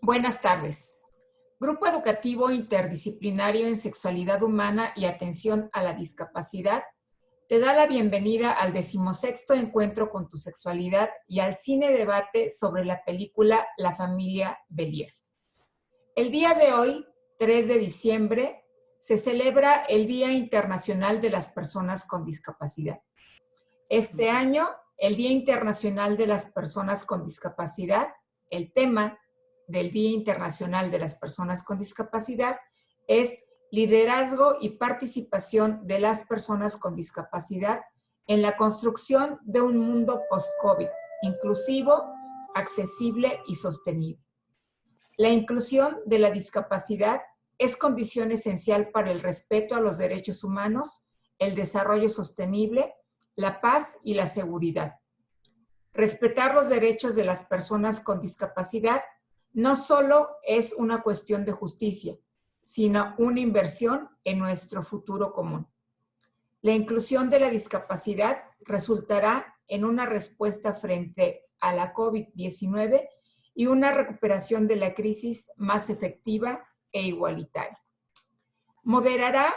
Buenas tardes. Grupo Educativo Interdisciplinario en Sexualidad Humana y Atención a la Discapacidad te da la bienvenida al 16º Encuentro con tu Sexualidad y al cine debate sobre la película La familia Bélier. El día de hoy, 3 de diciembre, se celebra el Día Internacional de las Personas con Discapacidad. Este año, el Día Internacional de las Personas con Discapacidad, el tema del Día Internacional de las Personas con Discapacidad es liderazgo y participación de las personas con discapacidad en la construcción de un mundo post-COVID, inclusivo, accesible y sostenible. La inclusión de la discapacidad es condición esencial para el respeto a los derechos humanos, el desarrollo sostenible, la paz y la seguridad. Respetar los derechos de las personas con discapacidad no solo es una cuestión de justicia, sino una inversión en nuestro futuro común. La inclusión de la discapacidad resultará en una respuesta frente a la COVID-19 y una recuperación de la crisis más efectiva e igualitaria. Moderará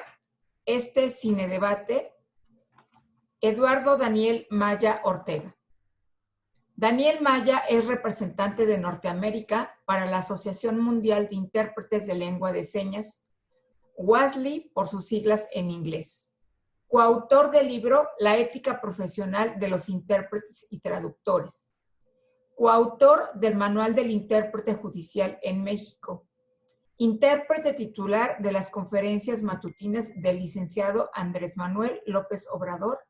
este cinedebate Eduardo Daniel Maya Ortega. Daniel Maya es representante de Norteamérica para la Asociación Mundial de Intérpretes de Lengua de Señas, WASLI por sus siglas en inglés. Coautor del libro La ética profesional de los intérpretes y traductores. Coautor del Manual del Intérprete Judicial en México. Intérprete titular de las conferencias matutinas del licenciado Andrés Manuel López Obrador,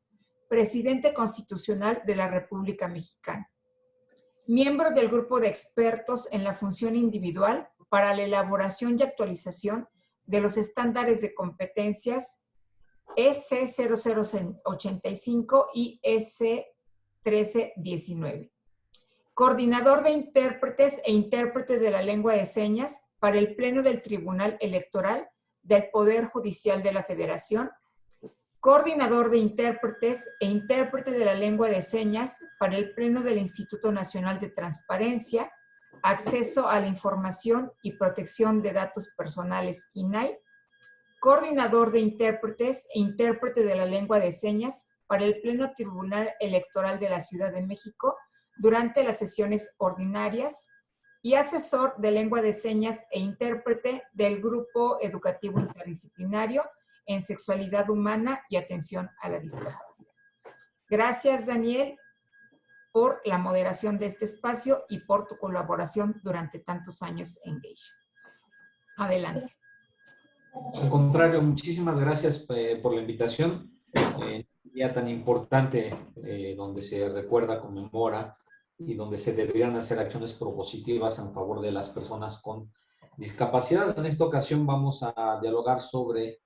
presidente constitucional de la República Mexicana. Miembro del grupo de expertos en la función individual para la elaboración y actualización de los estándares de competencias EC 0085 y EC 1319. Coordinador de intérpretes e intérprete de la lengua de señas para el Pleno del Tribunal Electoral del Poder Judicial de la Federación. Coordinador de intérpretes e intérprete de la lengua de señas para el Pleno del Instituto Nacional de Transparencia, Acceso a la Información y Protección de Datos Personales, INAI. Coordinador de intérpretes e intérprete de la lengua de señas para el Pleno Tribunal Electoral de la Ciudad de México durante las sesiones ordinarias y asesor de lengua de señas e intérprete del Grupo Educativo Interdisciplinario en Sexualidad Humana y Atención a la Discapacidad. Gracias, Daniel, por la moderación de este espacio y por tu colaboración durante tantos años en Geisha. Adelante. Al contrario, muchísimas gracias por la invitación. Un día tan importante donde se recuerda, conmemora y donde se deberían hacer acciones propositivas en favor de las personas con discapacidad. En esta ocasión vamos a dialogar sobre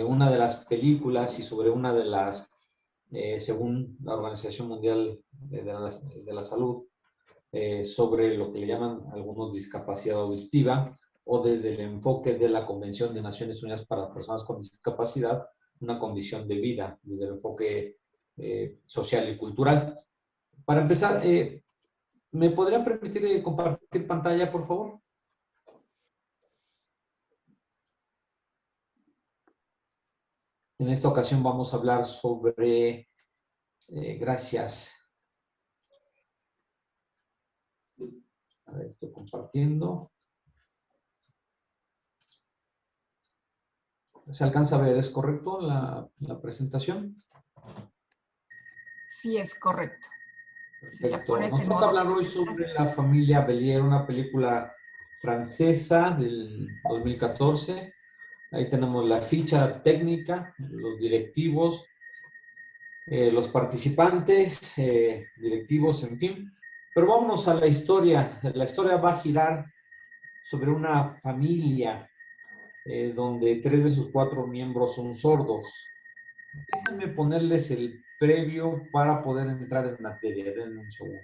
una de las películas y sobre una de las, según la Organización Mundial de la Salud, sobre lo que le llaman algunos discapacidad auditiva, o desde el enfoque de la Convención de Naciones Unidas para las Personas con Discapacidad, una condición de vida, desde el enfoque social y cultural. Para empezar, ¿me podrían permitir compartir pantalla, por favor? En esta ocasión vamos a hablar sobre, gracias. A ver, estoy compartiendo. ¿Se alcanza a ver? ¿Es correcto la presentación? Sí, es correcto. Perfecto. Nos toca hablar hoy sobre La familia Bélier, una película francesa del 2014. Ahí tenemos la ficha técnica, los directivos, los participantes, directivos, en fin. Pero vámonos a la historia. La historia va a girar sobre una familia donde 3 de sus 4 miembros son sordos. Déjenme ponerles el previo para poder entrar en materia. Denme un segundo.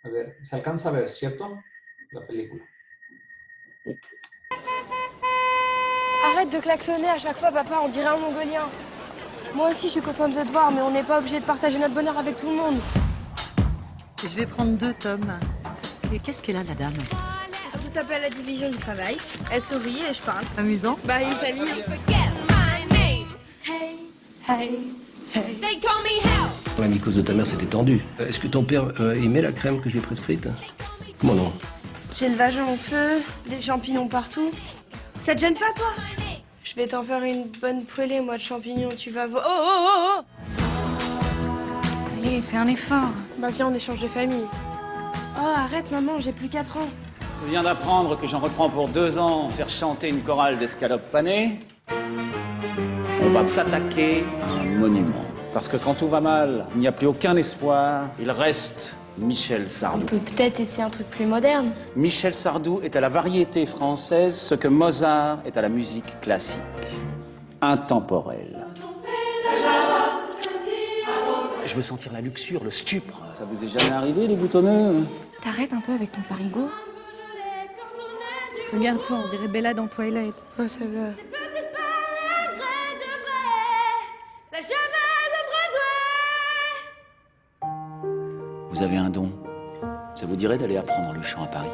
A ver, se alcanza a ver, ¿cierto? La película. Arrête de klaxonner à chaque fois, papa, on dirait un Mongolien. Moi aussi, je suis contente de te voir, mais on n'est pas obligé de partager notre bonheur avec tout le monde. Je vais prendre 2 tomes. Et qu'est-ce qu'elle a, la dame? Ça s'appelle la division du travail. Elle sourit et je parle. Amusant. Bah, une famille. La mycose de ta mère s'était tendue. Est-ce que ton père aimait la crème que je lui ai prescrite? Moi non. J'ai le vagin en feu, des champignons partout. Ça te gêne pas, toi? Je vais t'en faire une bonne poêlée, moi, de champignons, tu vas voir. Oh, oh, oh, oh! Allez, fais un effort. Bah, viens, on échange de famille. Oh, arrête, maman, j'ai plus 4 ans. Je viens d'apprendre que j'en reprends pour 2 ans faire chanter une chorale d'escalopes panées. On va s'attaquer à un monument. Parce que quand tout va mal, il n'y a plus aucun espoir. Il reste Michel Sardou. On peut peut-être essayer un truc plus moderne. Michel Sardou est à la variété française ce que Mozart est à la musique classique. Intemporel. Je veux sentir la luxure, le stupre. Ça vous est jamais arrivé, les boutonneux? T'arrêtes un peu avec ton parigot. Regarde-toi, on dirait Bella dans Twilight. Oh, ça va. Vous avez un don. Ça vous dirait d'aller apprendre le chant à Paris?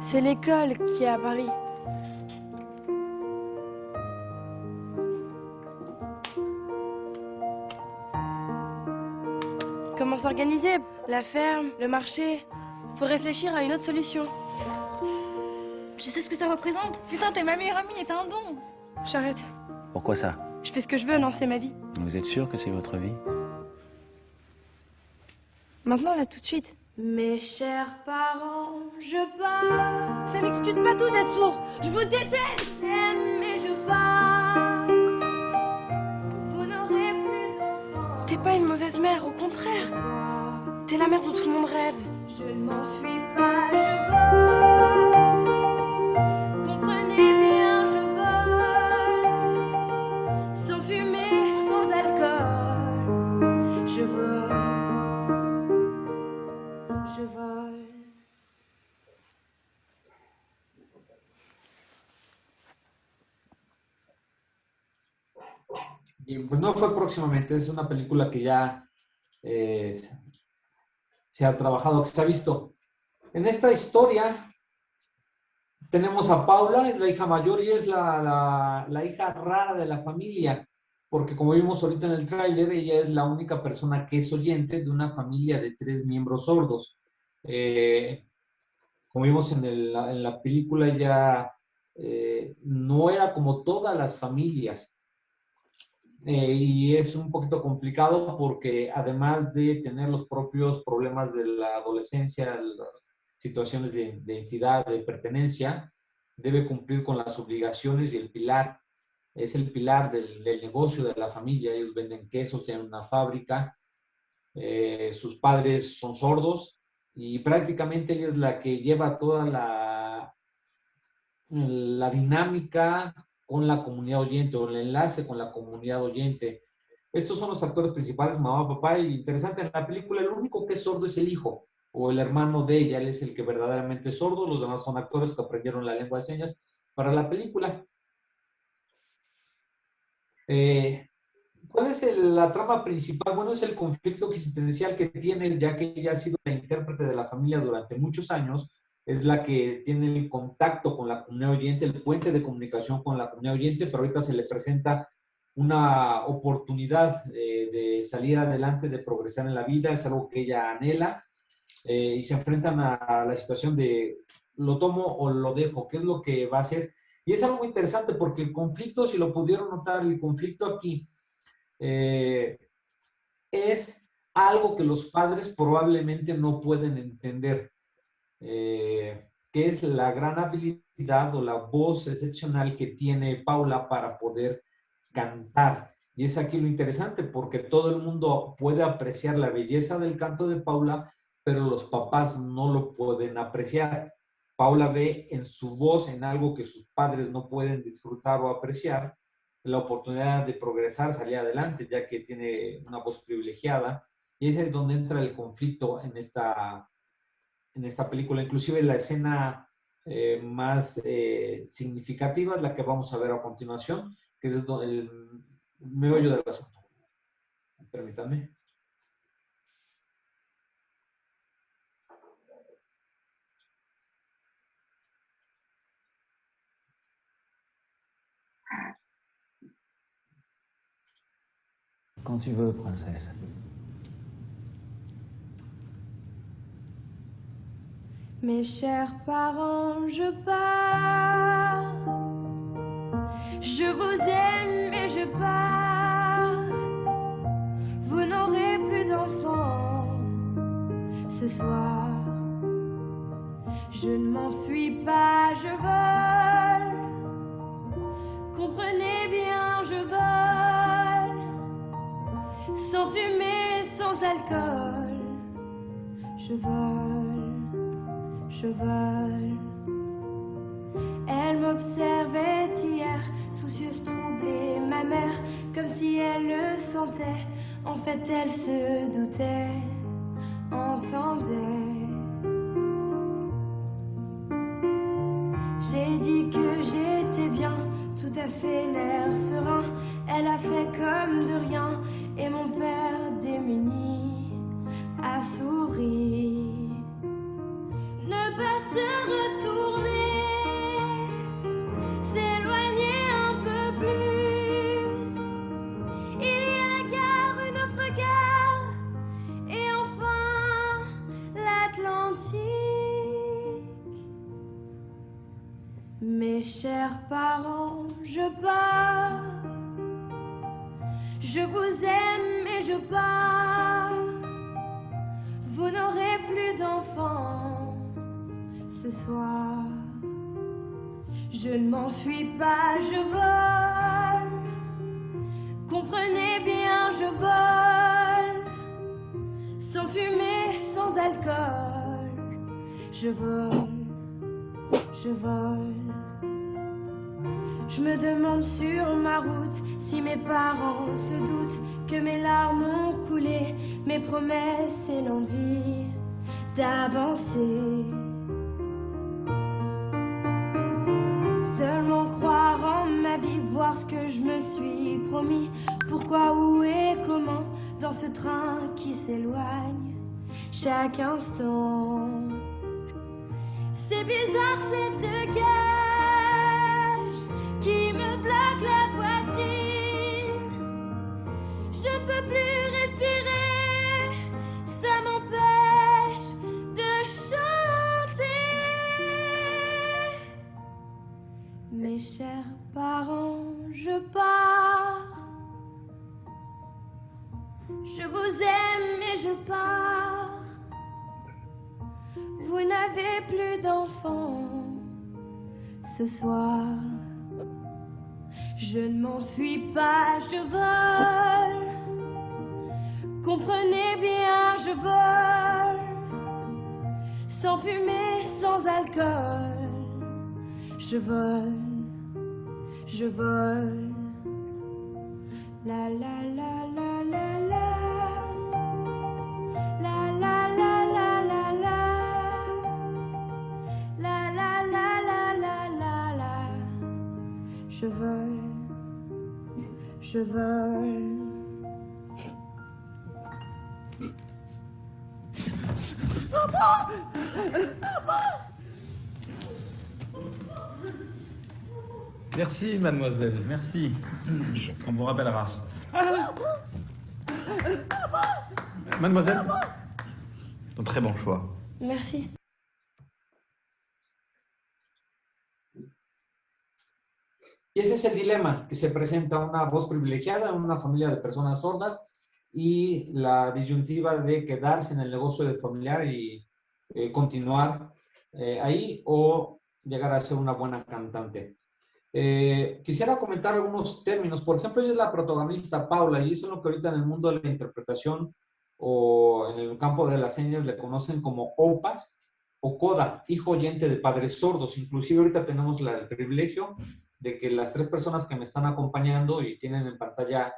C'est l'école qui est à Paris. Comment s'organiser? La ferme, le marché. Faut réfléchir à une autre solution. Tu sais ce que ça représente? Putain, t'es ma meilleure amie et t'as un don. J'arrête. Pourquoi ça? Je fais ce que je veux, non, c'est ma vie. Vous êtes sûr que c'est votre vie? Maintenant, là, tout de suite. Mes chers parents, je pars. Ça n'excuse pas tout d'être sourd. Je vous déteste. Mais je pars. Vous n'aurez plus d'enfants. T'es pas une mauvaise mère, au contraire. T'es la mère dont tout le monde rêve. Je ne m'enfuis pas, je vole. Comprenez bien, je vole. Sans fumée, sans alcool. Je vole. Je vole. Y pues no fue próximamente, es una película que ya se ha trabajado, que se ha visto. En esta historia tenemos a Paula, es la hija mayor y es la hija rara de la familia, porque como vimos ahorita en el tráiler, ella es la única persona que es oyente de una familia de 3 miembros sordos. Como vimos en la película, ella no era como todas las familias. Y es un poquito complicado porque además de tener los propios problemas de la adolescencia, las situaciones de identidad, de pertenencia, debe cumplir con las obligaciones y el pilar. Es el pilar del negocio de la familia. Ellos venden quesos, tienen una fábrica, sus padres son sordos y prácticamente ella es la que lleva toda la dinámica con la comunidad oyente o el enlace con la comunidad oyente. Estos son los actores principales, mamá, papá, y interesante, en la película el único que es sordo es el hijo o el hermano de ella, él es el que verdaderamente es sordo, los demás son actores que aprendieron la lengua de señas para la película. ¿Cuál es la trama principal? Bueno, es el conflicto existencial que tiene, ya que ella ha sido la intérprete de la familia durante muchos años, es la que tiene el contacto con la comunidad oyente, el puente de comunicación con la comunidad oyente, pero ahorita se le presenta una oportunidad de salir adelante, de progresar en la vida, es algo que ella anhela, y se enfrentan a la situación de lo tomo o lo dejo, ¿qué es lo que va a hacer? Y es algo muy interesante porque el conflicto, si lo pudieron notar, el conflicto aquí es algo que los padres probablemente no pueden entender. Que es la gran habilidad o la voz excepcional que tiene Paula para poder cantar. Y es aquí lo interesante porque todo el mundo puede apreciar la belleza del canto de Paula, pero los papás no lo pueden apreciar. Paula ve en su voz, en algo que sus padres no pueden disfrutar o apreciar, la oportunidad de progresar, salir adelante, ya que tiene una voz privilegiada. Y es ahí donde entra el conflicto en esta película. Inclusive la escena más significativa es la que vamos a ver a continuación, que es el meollo del asunto. Permítanme. Quand tu veux, princesse. Mes chers parents, je pars. Je vous aime et je pars. Vous n'aurez plus d'enfants ce soir. Je ne m'enfuis pas, je vole. Comprenez bien, je vole. Sans fumée, sans alcool. Je vole, je vole. Elle m'observait hier, soucieuse, troublée, ma mère, comme si elle le sentait. En fait, elle se doutait, entendait. J'ai dit que j'étais bien, tout à fait l'air serein. Elle a fait comme de rien, et mon père démuni a souri. Ne pas se retourner, s'éloigner un peu plus. Il y a la gare, une autre gare, et enfin l'Atlantique. Mes chers parents, je pars. Je vous aime et je pars. Vous n'aurez plus d'enfants ce soir. Je ne m'enfuis pas, je vole. Comprenez bien, je vole. Sans fumée, sans alcool. Je vole, je vole. Je me demande sur ma route si mes parents se doutent que mes larmes ont coulé, mes promesses et l'envie d'avancer. Seulement croire en ma vie, voir ce que je me suis promis. Pourquoi, où et comment, dans ce train qui s'éloigne chaque instant. C'est bizarre cette cage qui me bloque la poitrine. Je peux plus respirer, ça m'empêche de chanter. Mes chers parents, je pars. Je vous aime et je pars. Vous n'avez plus d'enfants ce soir. Je ne m'enfuis pas, je vole. Comprenez bien, je vole. Sans fumée, sans alcool. Je vole, je vole. La la la la la la. La la la la la la. La la la la la la la. Je vole, je vole. Merci, mademoiselle, merci. On vous rappellera. Mademoiselle, un très bon choix. Merci. Y ese es el dilema que se presenta una voz privilegiada en una familia de personas sordas y la disyuntiva de quedarse en el negocio de familiar y continuar ahí o llegar a ser una buena cantante. Quisiera comentar algunos términos. Por ejemplo, ella es la protagonista Paula y eso es lo que ahorita en el mundo de la interpretación o en el campo de las señas le conocen como OPAS o CODA, hijo oyente de padres sordos. Inclusive ahorita tenemos el privilegio de que las tres personas que me están acompañando y tienen en pantalla,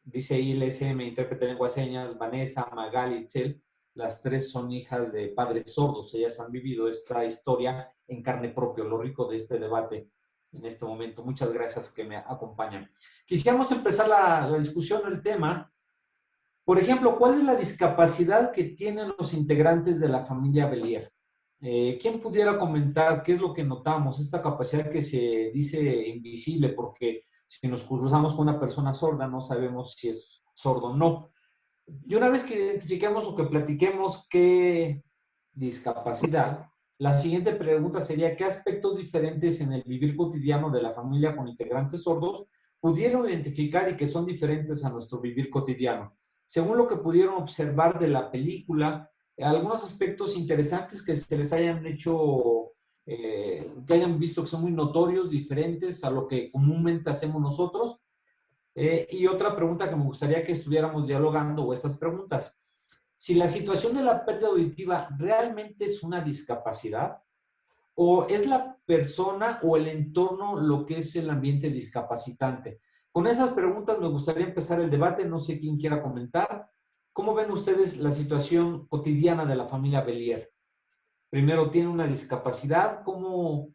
dice ILSM, intérprete de lengua de señas, Vanessa, Magali, Itzel, las tres son hijas de padres sordos. Ellas han vivido esta historia en carne propia, lo rico de este debate en este momento. Muchas gracias que me acompañan. Quisiéramos empezar la discusión, el tema. Por ejemplo, ¿cuál es la discapacidad que tienen los integrantes de la familia Bellier? ¿Quién pudiera comentar qué es lo que notamos? Esta capacidad que se dice invisible, porque si nos cruzamos con una persona sorda no sabemos si es sordo o no. Y una vez que identifiquemos o que platiquemos qué discapacidad, la siguiente pregunta sería: ¿qué aspectos diferentes en el vivir cotidiano de la familia con integrantes sordos pudieron identificar y que son diferentes a nuestro vivir cotidiano? Según lo que pudieron observar de la película, algunos aspectos interesantes que se les hayan hecho, que hayan visto que son muy notorios, diferentes a lo que comúnmente hacemos nosotros. Y otra pregunta que me gustaría que estuviéramos dialogando, o estas preguntas: si la situación de la pérdida auditiva realmente es una discapacidad, o es la persona o el entorno lo que es el ambiente discapacitante. Con esas preguntas me gustaría empezar el debate. No sé quién quiera comentar. ¿Cómo ven ustedes la situación cotidiana de la familia Bellier? Primero, ¿tiene una discapacidad? ¿Cómo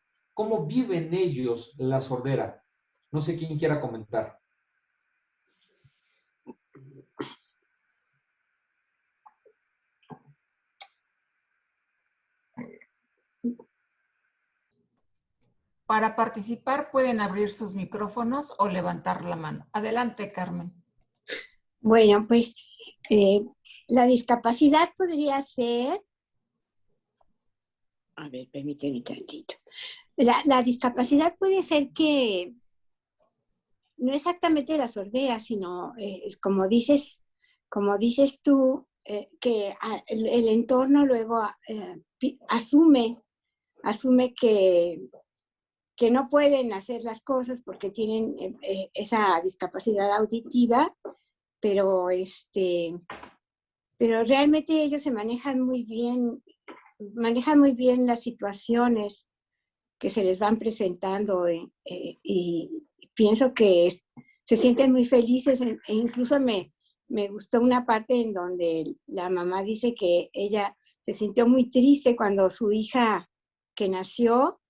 viven ellos la sordera? No sé quién quiera comentar. Para participar pueden abrir sus micrófonos o levantar la mano. Adelante, Carmen. Bueno, pues la discapacidad podría ser... A ver, permíteme un tantito. La discapacidad puede ser que no exactamente la sordera, sino como dices tú, que el entorno luego asume que no pueden hacer las cosas porque tienen esa discapacidad auditiva, pero realmente ellos se manejan muy bien las situaciones que se les van presentando y pienso que se sienten muy felices. E incluso me gustó una parte en donde la mamá dice que ella se sintió muy triste cuando su hija que nació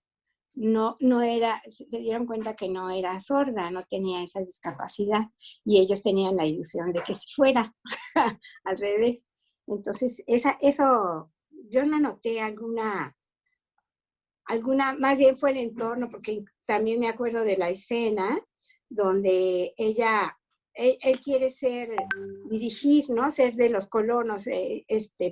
se dieron cuenta que no era sorda, no tenía esa discapacidad, y ellos tenían la ilusión de que sí fuera, al revés. Entonces, eso, yo no noté alguna, más bien fue el entorno, porque también me acuerdo de la escena donde él quiere dirigir, ¿no? Ser de los colonos,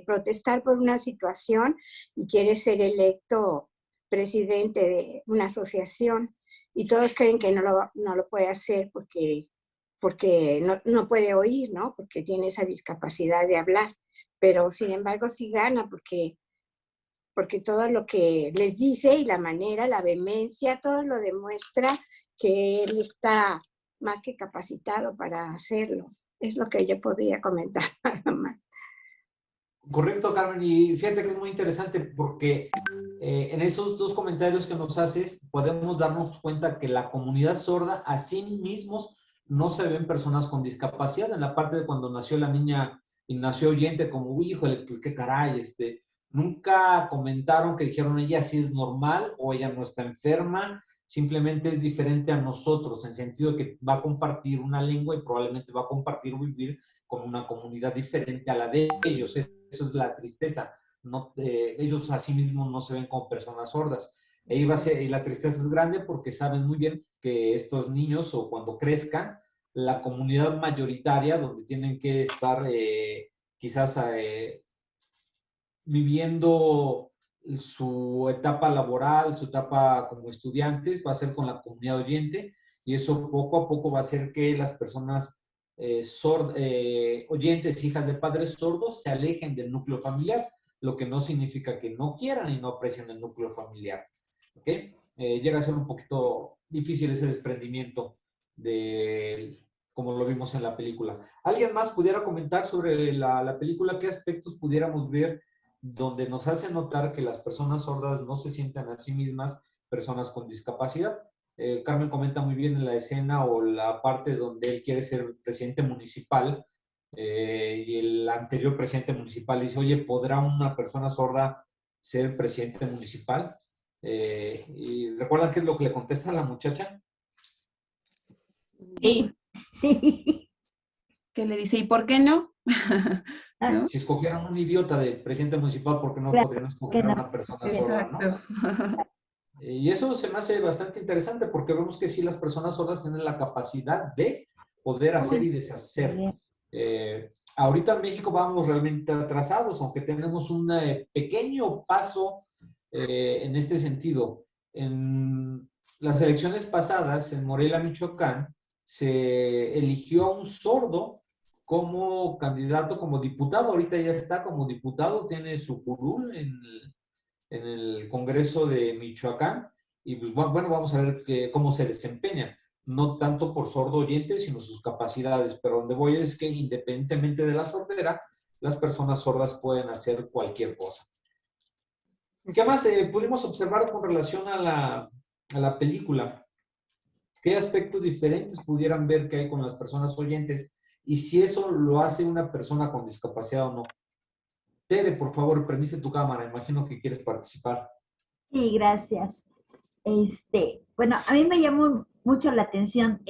protestar por una situación, y quiere ser electo presidente de una asociación, y todos creen que no lo puede hacer porque no puede oír, ¿no? Porque tiene esa discapacidad de hablar, pero sin embargo sí gana porque todo lo que les dice y la manera, la vehemencia, todo lo demuestra que él está más que capacitado para hacerlo. Es lo que yo podría comentar nada más. Correcto, Carmen, y fíjate que es muy interesante porque en esos dos comentarios que nos haces podemos darnos cuenta que la comunidad sorda a sí mismos no se ven personas con discapacidad. En la parte de cuando nació la niña y nació oyente, como, híjole, pues qué caray, nunca comentaron que dijeron ella sí es normal o ella no está enferma, simplemente es diferente a nosotros, en el sentido de que va a compartir una lengua y probablemente va a compartir o vivir con una comunidad diferente a la de ellos. Eso es la tristeza. Ellos a sí mismos no se ven como personas sordas. Y la tristeza es grande porque saben muy bien que estos niños, o cuando crezcan, la comunidad mayoritaria donde tienen que estar quizás viviendo su etapa laboral, su etapa como estudiantes, va a ser con la comunidad oyente, y eso poco a poco va a hacer que las personas oyentes, hijas de padres sordos, se alejen del núcleo familiar, lo que no significa que no quieran y no aprecien el núcleo familiar. ¿Okay? Llega a ser un poquito difícil ese desprendimiento como lo vimos en la película. ¿Alguien más pudiera comentar sobre la película? ¿Qué aspectos pudiéramos ver donde nos hace notar que las personas sordas no se sientan a sí mismas personas con discapacidad? Carmen comenta muy bien en la escena o la parte donde él quiere ser presidente municipal y el anterior presidente municipal dice, oye, ¿podrá una persona sorda ser presidente municipal? ¿Y recuerdan qué es lo que le contesta a la muchacha? Sí. ¿Qué le dice? ¿Y por qué no? ¿No? Si escogieran un idiota de presidente municipal, ¿por qué no Claro, podrían escoger a una persona sorda, no? Exacto. Y eso se me hace bastante interesante porque vemos que sí, las personas sordas tienen la capacidad de poder hacer y deshacer. Ahorita en México vamos realmente atrasados, aunque tenemos un pequeño paso en este sentido. En las elecciones pasadas, en Morelia, Michoacán, se eligió a un sordo como candidato, como diputado. Ahorita ya está como diputado, tiene su curul en el Congreso de Michoacán, y pues, bueno, vamos a ver cómo se desempeña, no tanto por sordo oyente, sino sus capacidades, pero donde voy es que independientemente de la sordera, las personas sordas pueden hacer cualquier cosa. ¿Qué más pudimos observar con relación a la película? ¿Qué aspectos diferentes pudieran ver que hay con las personas oyentes? Y si eso lo hace una persona con discapacidad o no. Tere, por favor, prendiste tu cámara. Imagino que quieres participar. Sí, gracias. Bueno, a mí me llamó mucho la atención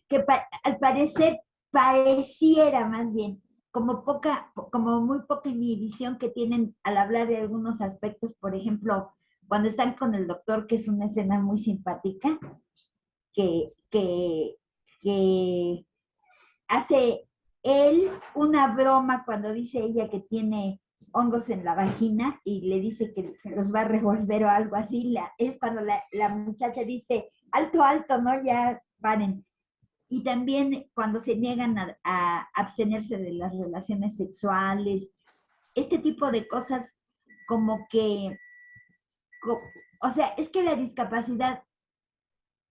que al parecer pareciera más bien como muy poca inhibición que tienen al hablar de algunos aspectos. Por ejemplo, cuando están con el doctor, que es una escena muy simpática, que hace él una broma cuando dice ella que tiene hongos en la vagina y le dice que se los va a revolver o algo así. Es cuando la muchacha dice, alto, alto, ¿no? Ya paren. Y también cuando se niegan a abstenerse de las relaciones sexuales, este tipo de cosas como que, o sea, es que la discapacidad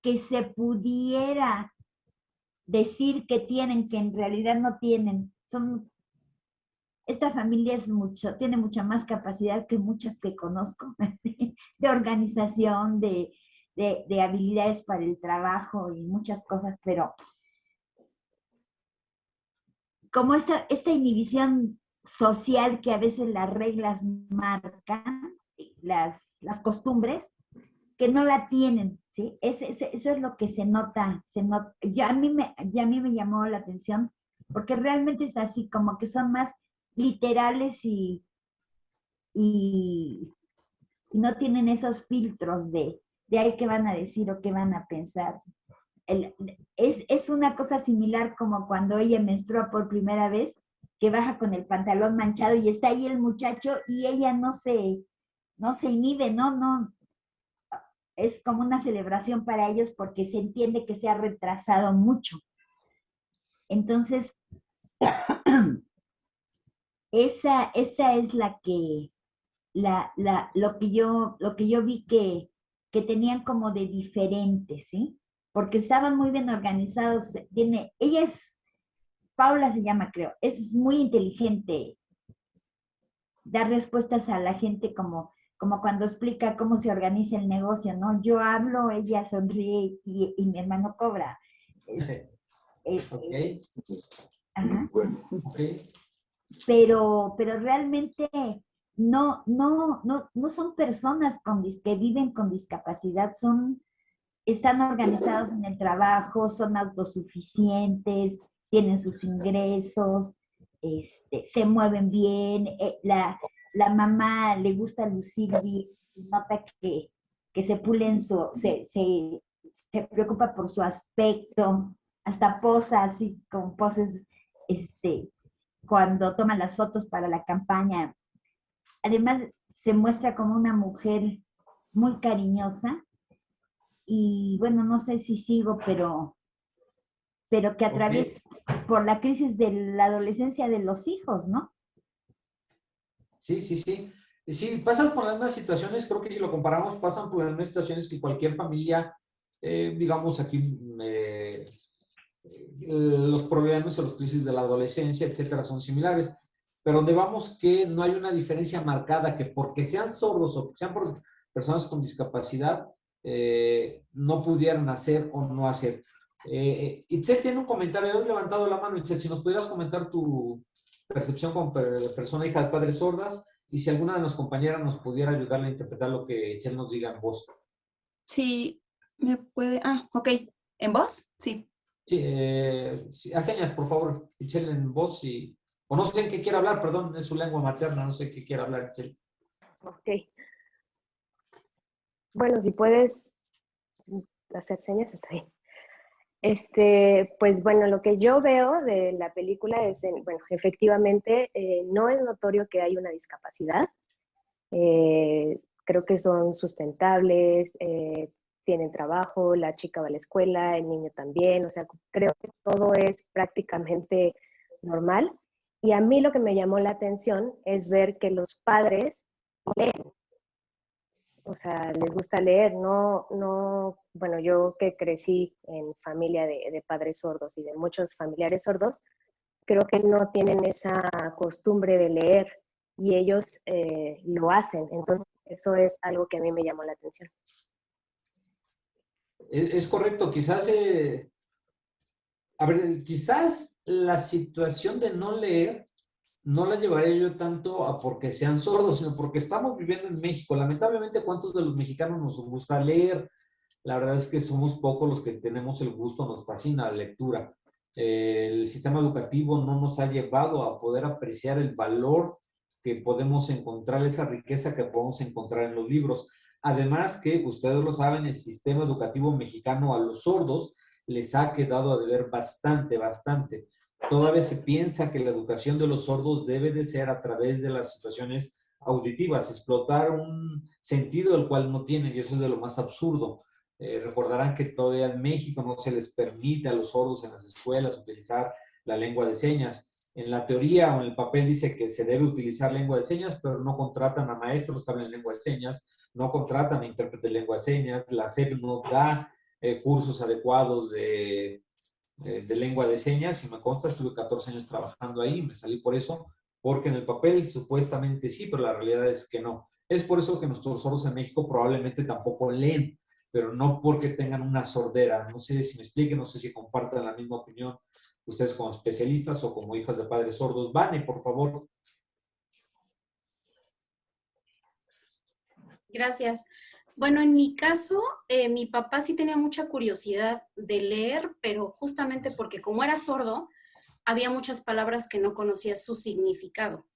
que se pudiera decir que tienen, que en realidad no tienen, esta familia tiene mucha más capacidad que muchas que conozco, de organización, de habilidades para el trabajo y muchas cosas, pero como esta inhibición social que a veces las reglas marcan, las costumbres, que no la tienen, ¿sí? Eso es lo que se nota. A mí me llamó la atención, porque realmente es así, como que son más literales y no tienen esos filtros de ahí qué van a decir o qué van a pensar. Es una cosa similar como cuando ella menstrua por primera vez, que baja con el pantalón manchado y está ahí el muchacho y ella no se inhibe, no. Es como una celebración para ellos porque se entiende que se ha retrasado mucho. Entonces, esa es lo que yo vi que tenían como de diferente, ¿sí? Porque estaban muy bien organizados. Paula se llama, creo, es muy inteligente, da respuestas a la gente como cuando explica cómo se organiza el negocio, ¿no? Yo hablo, ella sonríe y mi hermano cobra. Ok. Ajá. Okay. Pero realmente no son personas que viven con discapacidad, están organizados en el trabajo, son autosuficientes, tienen sus ingresos, se mueven bien, la mamá le gusta lucir bien, nota que se pulen se preocupa por su aspecto, hasta posa así con poses, cuando toman las fotos para la campaña. Además, se muestra como una mujer muy cariñosa y bueno, no sé si sigo, pero que atraviesa por la crisis de la adolescencia de los hijos, ¿no? Sí. Sí, pasan por las mismas situaciones, creo que si lo comparamos, pasan por las mismas situaciones que cualquier familia, digamos aquí, los problemas o las crisis de la adolescencia, etcétera, son similares, pero donde vamos que no hay una diferencia marcada, que porque sean sordos o que sean personas con discapacidad, no pudieran hacer o no hacer. Itzel tiene un comentario, has levantado la mano, Itzel, si nos pudieras comentar tu percepción como persona hija de padres sordas, y si alguna de las compañeras nos pudiera ayudarle a interpretar lo que Itzel nos diga en voz. Sí, me puede... Ah, ok. ¿En voz? Sí. Sí, a señas, por favor, Itzel en voz o no sé en qué quiere hablar, perdón, es su lengua materna, no sé qué quiere hablar, Itzel. Ok. Bueno, si puedes hacer señas, está bien. Pues bueno, lo que yo veo de la película es, bueno, efectivamente no es notorio que hay una discapacidad. Creo que son sustentables, tienen trabajo, la chica va a la escuela, el niño también, o sea, creo que todo es prácticamente normal. Y a mí lo que me llamó la atención es ver que los padres leen. O sea, les gusta leer, bueno, yo que crecí en familia de padres sordos y de muchos familiares sordos, creo que no tienen esa costumbre de leer y ellos lo hacen. Entonces, eso es algo que a mí me llamó la atención. Es correcto, quizás, quizás la situación de no leer no la llevaría yo tanto a porque sean sordos, sino porque estamos viviendo en México. Lamentablemente, ¿cuántos de los mexicanos nos gusta leer? La verdad es que somos pocos los que tenemos el gusto, nos fascina la lectura. El sistema educativo no nos ha llevado a poder apreciar el valor que podemos encontrar, esa riqueza que podemos encontrar en los libros. Además que, ustedes lo saben, el sistema educativo mexicano a los sordos les ha quedado a deber bastante. Todavía se piensa que la educación de los sordos debe de ser a través de las situaciones auditivas, explotar un sentido del cual no tienen, y eso es de lo más absurdo. Recordarán que todavía en México no se les permite a los sordos en las escuelas utilizar la lengua de señas. En la teoría o en el papel dice que se debe utilizar lengua de señas, pero no contratan a maestros que hablen lengua de señas, no contratan a intérpretes de lengua de señas, la SEP no da cursos adecuados de lengua de señas, y me consta, estuve 14 años trabajando ahí, me salí por eso, porque en el papel supuestamente sí, pero la realidad es que no. Es por eso que nuestros sordos en México probablemente tampoco leen, pero no porque tengan una sordera. No sé si me expliquen, no sé si compartan la misma opinión ustedes como especialistas o como hijas de padres sordos. Vane, por favor. Gracias. Bueno, en mi caso, mi papá sí tenía mucha curiosidad de leer, pero justamente porque como era sordo, había muchas palabras que no conocía su significado.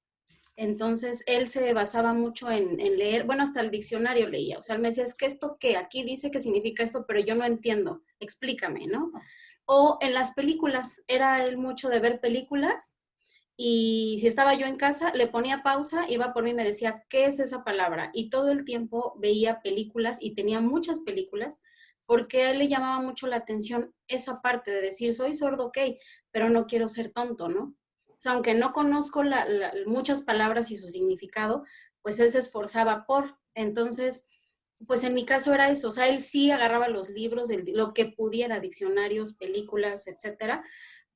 Entonces, él se basaba mucho en leer, bueno, hasta el diccionario leía. O sea, él me decía, es que esto que aquí dice que significa esto, pero yo no entiendo, explícame, ¿no? O en las películas, era él mucho de ver películas, y si estaba yo en casa, le ponía pausa, iba por mí y me decía, ¿qué es esa palabra? Y todo el tiempo veía películas y tenía muchas películas porque a él le llamaba mucho la atención esa parte de decir, soy sordo, ok, pero no quiero ser tonto, ¿no? O sea, aunque no conozco muchas palabras y su significado, pues él se esforzaba por. Entonces, pues en mi caso era eso, o sea, él sí agarraba los libros, lo que pudiera, diccionarios, películas, etcétera,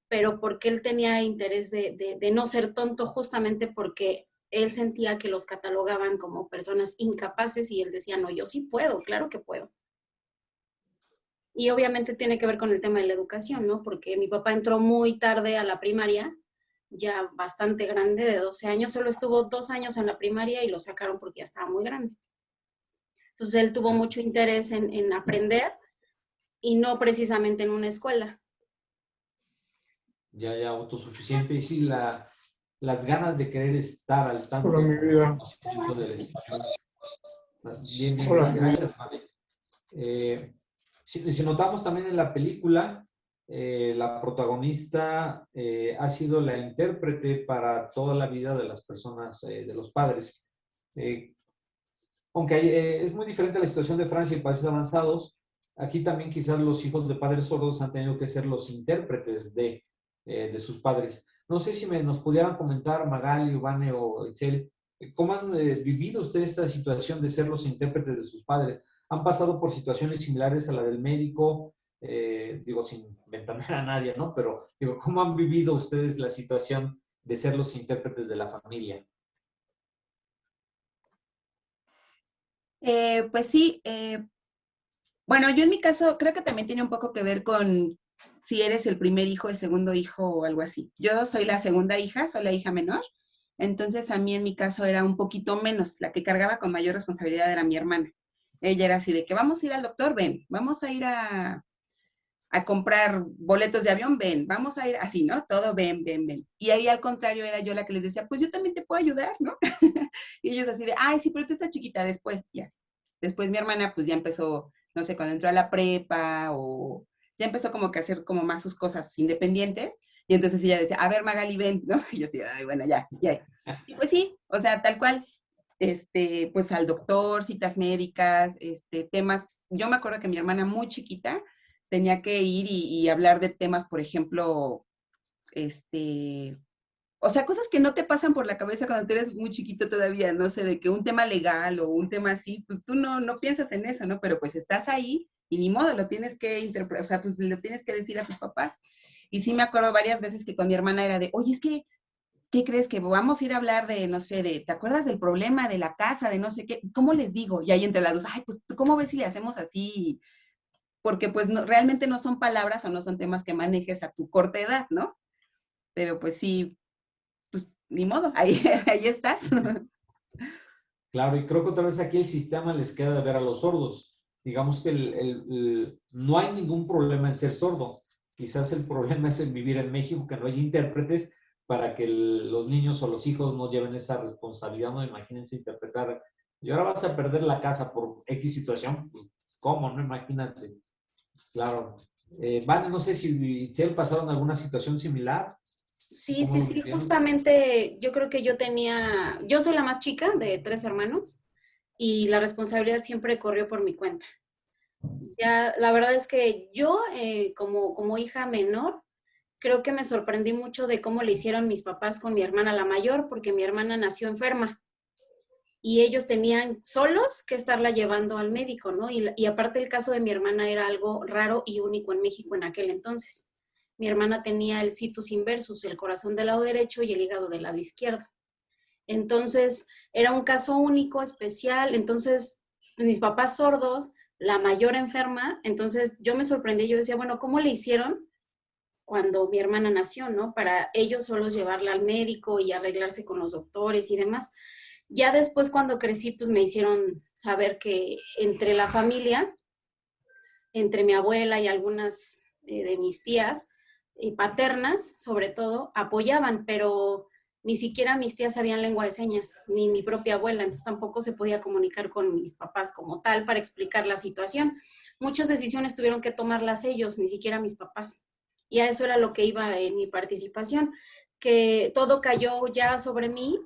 pero porque él tenía interés de no ser tonto, justamente porque él sentía que los catalogaban como personas incapaces y él decía, no, yo sí puedo, claro que puedo. Y obviamente tiene que ver con el tema de la educación, ¿no? Porque mi papá entró muy tarde a la primaria, ya bastante grande, de 12 años, solo estuvo 2 años en la primaria y lo sacaron porque ya estaba muy grande. Entonces él tuvo mucho interés en aprender y no precisamente en una escuela. Ya autosuficiente, y sí, las ganas de querer estar al tanto Hola, mi vida. del español. Bien, Hola, gracias, Vane. Si notamos también en la película, la protagonista ha sido la intérprete para toda la vida de las personas, de los padres. Aunque es muy diferente la situación de Francia y países avanzados, aquí también quizás los hijos de padres sordos han tenido que ser los intérpretes de sus padres. No sé si nos pudieran comentar, Magali, Vane o Itzel, ¿cómo han vivido ustedes esta situación de ser los intérpretes de sus padres? ¿Han pasado por situaciones similares a la del médico? Digo, sin ventanear a nadie, ¿no? Pero, digo, ¿cómo han vivido ustedes la situación de ser los intérpretes de la familia? Pues sí, bueno, yo en mi caso creo que también tiene un poco que ver con si eres el primer hijo, el segundo hijo o algo así. Yo soy la segunda hija, soy la hija menor, entonces a mí en mi caso era un poquito menos, la que cargaba con mayor responsabilidad era mi hermana. Ella era así de que vamos a ir al doctor, ven, vamos a ir a a comprar boletos de avión, ven, vamos a ir así, ¿no? Todo ven, ven, ven. Y ahí al contrario era yo la que les decía, pues yo también te puedo ayudar, ¿no? Y ellos así de, ay, sí, pero tú estás chiquita después, y así. Después mi hermana pues ya empezó, no sé, cuando entró a la prepa o ya empezó como que a hacer como más sus cosas independientes. Y entonces ella decía, a ver, Magali, ven, ¿no? Y yo decía, ay, bueno, ya, ya. Y pues sí, o sea, tal cual, pues al doctor, citas médicas, temas. Yo me acuerdo que mi hermana muy chiquita tenía que ir y hablar de temas, por ejemplo, o sea, cosas que no te pasan por la cabeza cuando tú eres muy chiquito todavía, no sé, de que un tema legal o un tema así, pues tú no piensas en eso, ¿no? Pero pues estás ahí y ni modo, lo tienes que interpretar, o sea, pues lo tienes que decir a tus papás. Y sí me acuerdo varias veces que con mi hermana era de, oye, es que, ¿qué crees? Que vamos a ir a hablar de, no sé, ¿te acuerdas del problema de la casa, de no sé qué? ¿Cómo les digo? Y ahí entre las dos, ay, pues, ¿cómo ves si le hacemos así? Porque pues realmente no son palabras o no son temas que manejes a tu corta edad, ¿no? Pero pues sí, pues ni modo, ahí estás. Claro, y creo que otra vez aquí el sistema les queda de ver a los sordos. Digamos que no hay ningún problema en ser sordo. Quizás el problema es en vivir en México, que no hay intérpretes para que los niños o los hijos no lleven esa responsabilidad. No, imagínense interpretar. Y ahora vas a perder la casa por X situación. Pues, ¿cómo? No, imagínate. Claro. Vale, no sé si Itzel pasaron alguna situación similar. Sí, justamente yo creo que yo soy la más chica de 3 hermanos y la responsabilidad siempre corrió por mi cuenta. Ya, la verdad es que yo, como hija menor, creo que me sorprendí mucho de cómo le hicieron mis papás con mi hermana la mayor, porque mi hermana nació enferma y ellos tenían solos que estarla llevando al médico, ¿no? Y aparte el caso de mi hermana era algo raro y único en México en aquel entonces. Mi hermana tenía el situs inversus, el corazón del lado derecho y el hígado del lado izquierdo. Entonces, era un caso único, especial. Entonces, mis papás sordos, la mayor enferma. Entonces, yo me sorprendí. Yo decía, bueno, ¿cómo le hicieron cuando mi hermana nació, no? Para ellos solos llevarla al médico y arreglarse con los doctores y demás. Ya después, cuando crecí, pues me hicieron saber que entre la familia, entre mi abuela y algunas de mis tías, paternas, sobre todo, apoyaban, pero ni siquiera mis tías sabían lengua de señas, ni mi propia abuela, entonces tampoco se podía comunicar con mis papás como tal para explicar la situación. Muchas decisiones tuvieron que tomarlas ellos, ni siquiera mis papás. Y a eso era lo que iba en mi participación, que todo cayó ya sobre mí,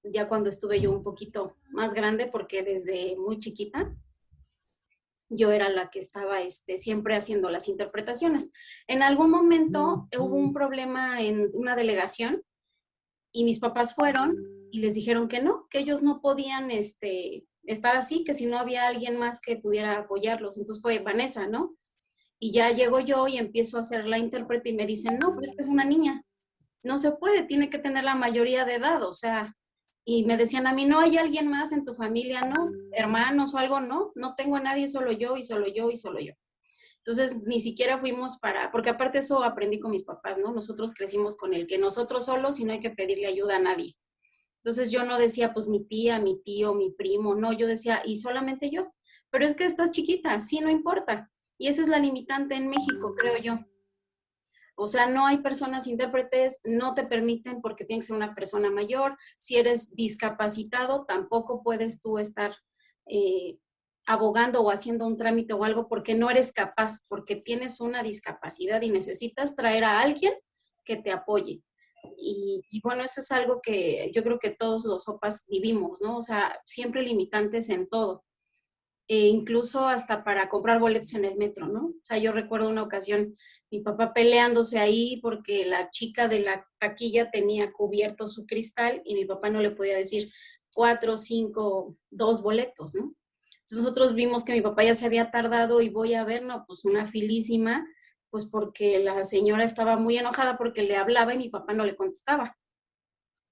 ya cuando estuve yo un poquito más grande, porque desde muy chiquita yo era la que estaba siempre haciendo las interpretaciones. En algún momento hubo un problema en una delegación y mis papás fueron y les dijeron que no, que ellos no podían estar así, que si no había alguien más que pudiera apoyarlos. Entonces fue Vanessa, ¿no? Y ya llego yo y empiezo a hacer la intérprete y me dicen, no, pero es que es una niña. No se puede, tiene que tener la mayoría de edad, o sea, y me decían a mí, ¿no hay alguien más en tu familia, no? Hermanos o algo, no, no tengo a nadie, solo yo y solo yo y solo yo. Entonces, ni siquiera fuimos porque aparte eso aprendí con mis papás, ¿no? Nosotros crecimos con el que nosotros solos y no hay que pedirle ayuda a nadie. Entonces yo no decía, pues mi tía, mi tío, mi primo, no, yo decía, y solamente yo. Pero es que estás chiquita, sí, no importa. Y esa es la limitante en México, creo yo. O sea, no hay personas intérpretes, no te permiten porque tienes que ser una persona mayor. Si eres discapacitado, tampoco puedes tú estar abogando o haciendo un trámite o algo porque no eres capaz, porque tienes una discapacidad y necesitas traer a alguien que te apoye. Y bueno, eso es algo que yo creo que todos los sopas vivimos, ¿no? O sea, siempre limitantes en todo. Incluso hasta para comprar boletos en el metro, ¿no? O sea, yo recuerdo una ocasión mi papá peleándose ahí porque la chica de la taquilla tenía cubierto su cristal y mi papá no le podía decir 4, 5, 2 boletos, ¿no? Entonces nosotros vimos que mi papá ya se había tardado y voy a ver, no, pues una filísima, pues porque la señora estaba muy enojada porque le hablaba y mi papá no le contestaba.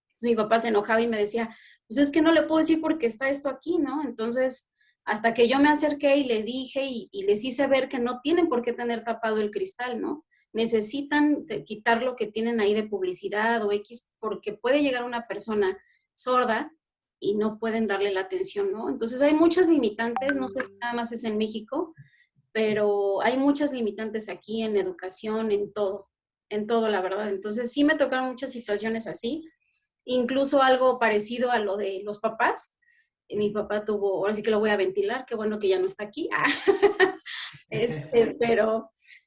Entonces mi papá se enojaba y me decía, pues es que no le puedo decir porque está esto aquí, ¿no? Entonces, hasta que yo me acerqué y le dije y les hice ver que no tienen por qué tener tapado el cristal, ¿no? Necesitan quitar lo que tienen ahí de publicidad o X, porque puede llegar una persona sorda y no pueden darle la atención, ¿no? Entonces hay muchas limitantes, no sé si nada más es en México, pero hay muchas limitantes aquí en educación, en todo, la verdad. Entonces sí me tocaron muchas situaciones así, incluso algo parecido a lo de los papás. Mi papá tuvo, ahora sí que lo voy a ventilar, qué bueno que ya no está aquí,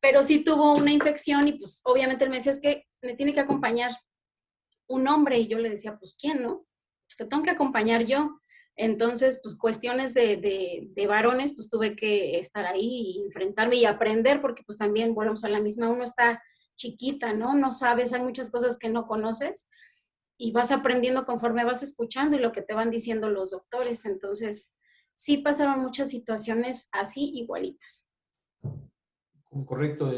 pero sí tuvo una infección y pues obviamente él me decía, es que me tiene que acompañar un hombre, y yo le decía, pues ¿quién, no? Pues te tengo que acompañar yo. Entonces, pues cuestiones de varones, pues tuve que estar ahí y enfrentarme y aprender, porque pues también volvemos a la misma, uno está chiquita, ¿no? No sabes, hay muchas cosas que no conoces y vas aprendiendo conforme vas escuchando y lo que te van diciendo los doctores. Entonces, sí pasaron muchas situaciones así igualitas. Correcto,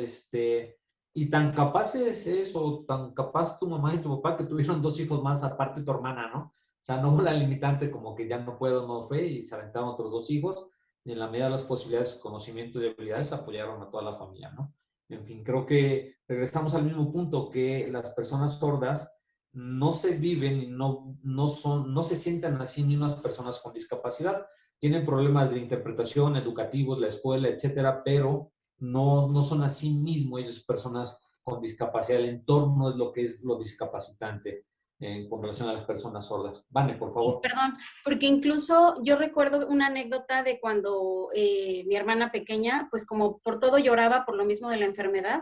y tan capaces es, o tan capaz tu mamá y tu papá que tuvieron 2 hijos más aparte de tu hermana, ¿no? O sea, no hubo la limitante como que ya no puedo, no fue, y se aventaron otros 2 hijos, y en la medida de las posibilidades, conocimiento y habilidades apoyaron a toda la familia, ¿no? En fin, creo que regresamos al mismo punto, que las personas sordas no se viven y no se sienten así ni unas personas con discapacidad. Tienen problemas de interpretación, educativos, la escuela, etcétera, pero no son a sí mismos ellos personas con discapacidad. El entorno es lo que es lo discapacitante con relación a las personas sordas. Vane, por favor. Perdón, porque incluso yo recuerdo una anécdota de cuando mi hermana pequeña, pues como por todo lloraba por lo mismo de la enfermedad.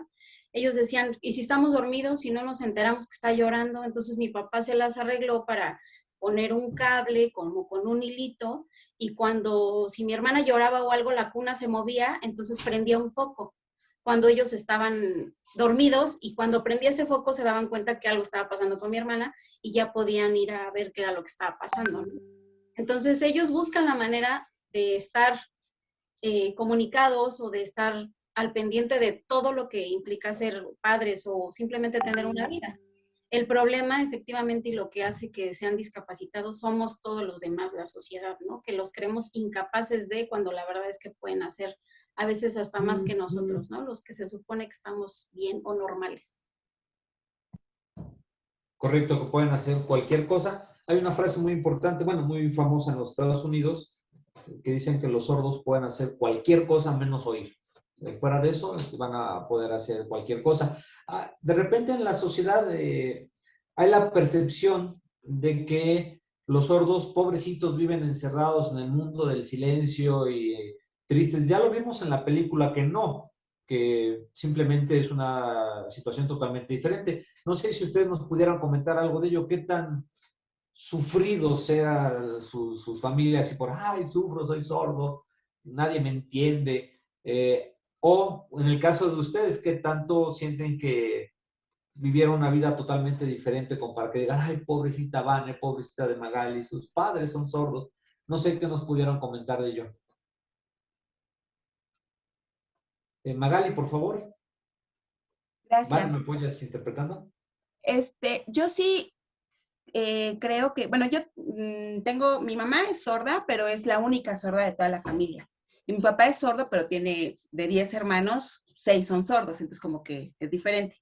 Ellos decían, ¿y si estamos dormidos y no nos enteramos que está llorando? Entonces mi papá se las arregló para poner un cable como con un hilito, y cuando, si mi hermana lloraba o algo, la cuna se movía, entonces prendía un foco cuando ellos estaban dormidos, y cuando prendía ese foco se daban cuenta que algo estaba pasando con mi hermana y ya podían ir a ver qué era lo que estaba pasando. Entonces ellos buscan la manera de estar comunicados o de estar al pendiente de todo lo que implica ser padres o simplemente tener una vida. El problema, efectivamente, y lo que hace que sean discapacitados somos todos los demás, la sociedad, ¿no? Que los creemos incapaces de, cuando la verdad es que pueden hacer a veces hasta más que nosotros, ¿no? Los que se supone que estamos bien o normales. Correcto, que pueden hacer cualquier cosa. Hay una frase muy importante, bueno, muy famosa en los Estados Unidos, que dicen que los sordos pueden hacer cualquier cosa menos oír. Fuera de eso, van a poder hacer cualquier cosa. De repente en la sociedad hay la percepción de que los sordos, pobrecitos, viven encerrados en el mundo del silencio y tristes. Ya lo vimos en la película que no, que simplemente es una situación totalmente diferente. No sé si ustedes nos pudieran comentar algo de ello. ¿Qué tan sufridos eran sus familias? Y por, ay, sufro, soy sordo, nadie me entiende. O en el caso de ustedes, ¿qué tanto sienten que vivieron una vida totalmente diferente como para que digan, ay, pobrecita Vane, pobrecita de Magali, sus padres son sordos? No sé qué nos pudieran comentar de ello. Magali, por favor. Gracias. Vane, ¿me apoyas interpretando? Yo sí creo que, bueno, yo tengo, mi mamá es sorda, pero es la única sorda de toda la familia. Y mi papá es sordo, pero tiene de 10 hermanos, 6 son sordos, entonces como que es diferente.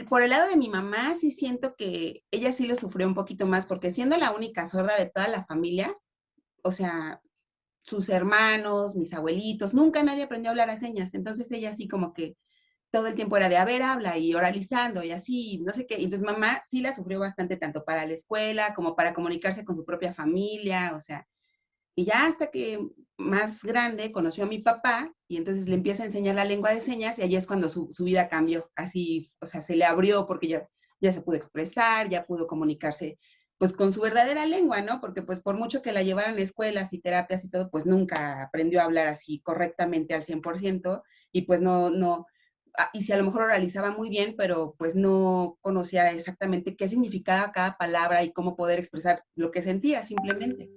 Por el lado de mi mamá, sí siento que ella sí lo sufrió un poquito más, porque siendo la única sorda de toda la familia, o sea, sus hermanos, mis abuelitos, nunca nadie aprendió a hablar a señas, entonces ella sí como que todo el tiempo era de, a ver, habla, y oralizando, y así, no sé qué. Entonces mamá sí la sufrió bastante, tanto para la escuela, como para comunicarse con su propia familia, o sea, y ya hasta que más grande conoció a mi papá, y entonces le empieza a enseñar la lengua de señas, y allí es cuando su vida cambió, así, o sea, se le abrió porque ya se pudo expresar, ya pudo comunicarse, pues con su verdadera lengua, ¿no? Porque pues por mucho que la llevaran a escuelas y terapias y todo, pues nunca aprendió a hablar así correctamente al 100%, y pues no, y si a lo mejor oralizaba muy bien, pero pues no conocía exactamente qué significaba cada palabra y cómo poder expresar lo que sentía simplemente.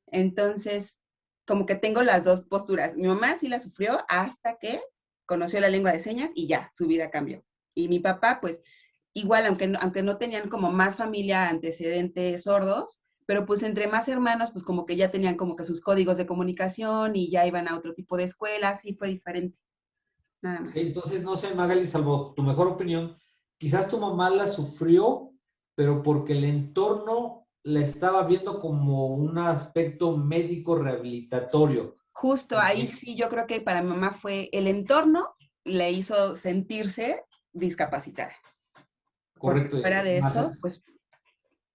Entonces, como que tengo las dos posturas. Mi mamá sí la sufrió hasta que conoció la lengua de señas y ya, su vida cambió. Y mi papá, pues, igual, aunque no tenían como más familia antecedentes sordos, pero pues entre más hermanos, pues como que ya tenían como que sus códigos de comunicación y ya iban a otro tipo de escuelas, y fue diferente. Nada más. Entonces, no sé, Magali, salvo tu mejor opinión, quizás tu mamá la sufrió, pero porque el entorno la estaba viendo como un aspecto médico rehabilitatorio. Justo ahí sí, yo creo que para mi mamá fue el entorno, le hizo sentirse discapacitada. Correcto. Fuera de eso, pues...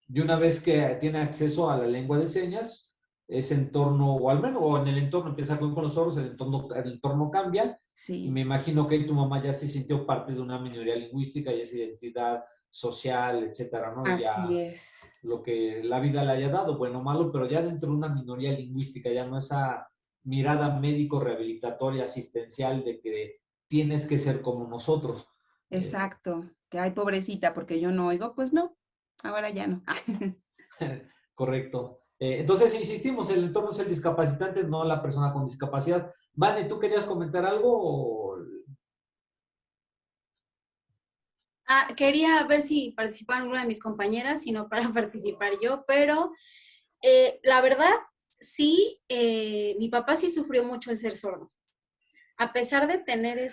Y una vez que tiene acceso a la lengua de señas, ese entorno, o al menos, o en el entorno empieza con los sordos, el entorno cambia. Sí. Y me imagino que tu mamá ya se sintió parte de una minoría lingüística y esa identidad social, etcétera, ¿no? Así ya es. Lo que la vida le haya dado, bueno o malo, pero ya dentro de una minoría lingüística, ya no esa mirada médico-rehabilitatoria, asistencial de que tienes que ser como nosotros. Exacto. Que ay, pobrecita, porque yo no oigo, pues no, ahora ya no. Correcto. Entonces, insistimos, el entorno es el discapacitante, no la persona con discapacidad. Vane, ¿tú querías comentar algo? Quería ver si participaba alguna de mis compañeras, sino para participar yo, pero la verdad, sí, mi papá sí sufrió mucho el ser sordo. A pesar de tener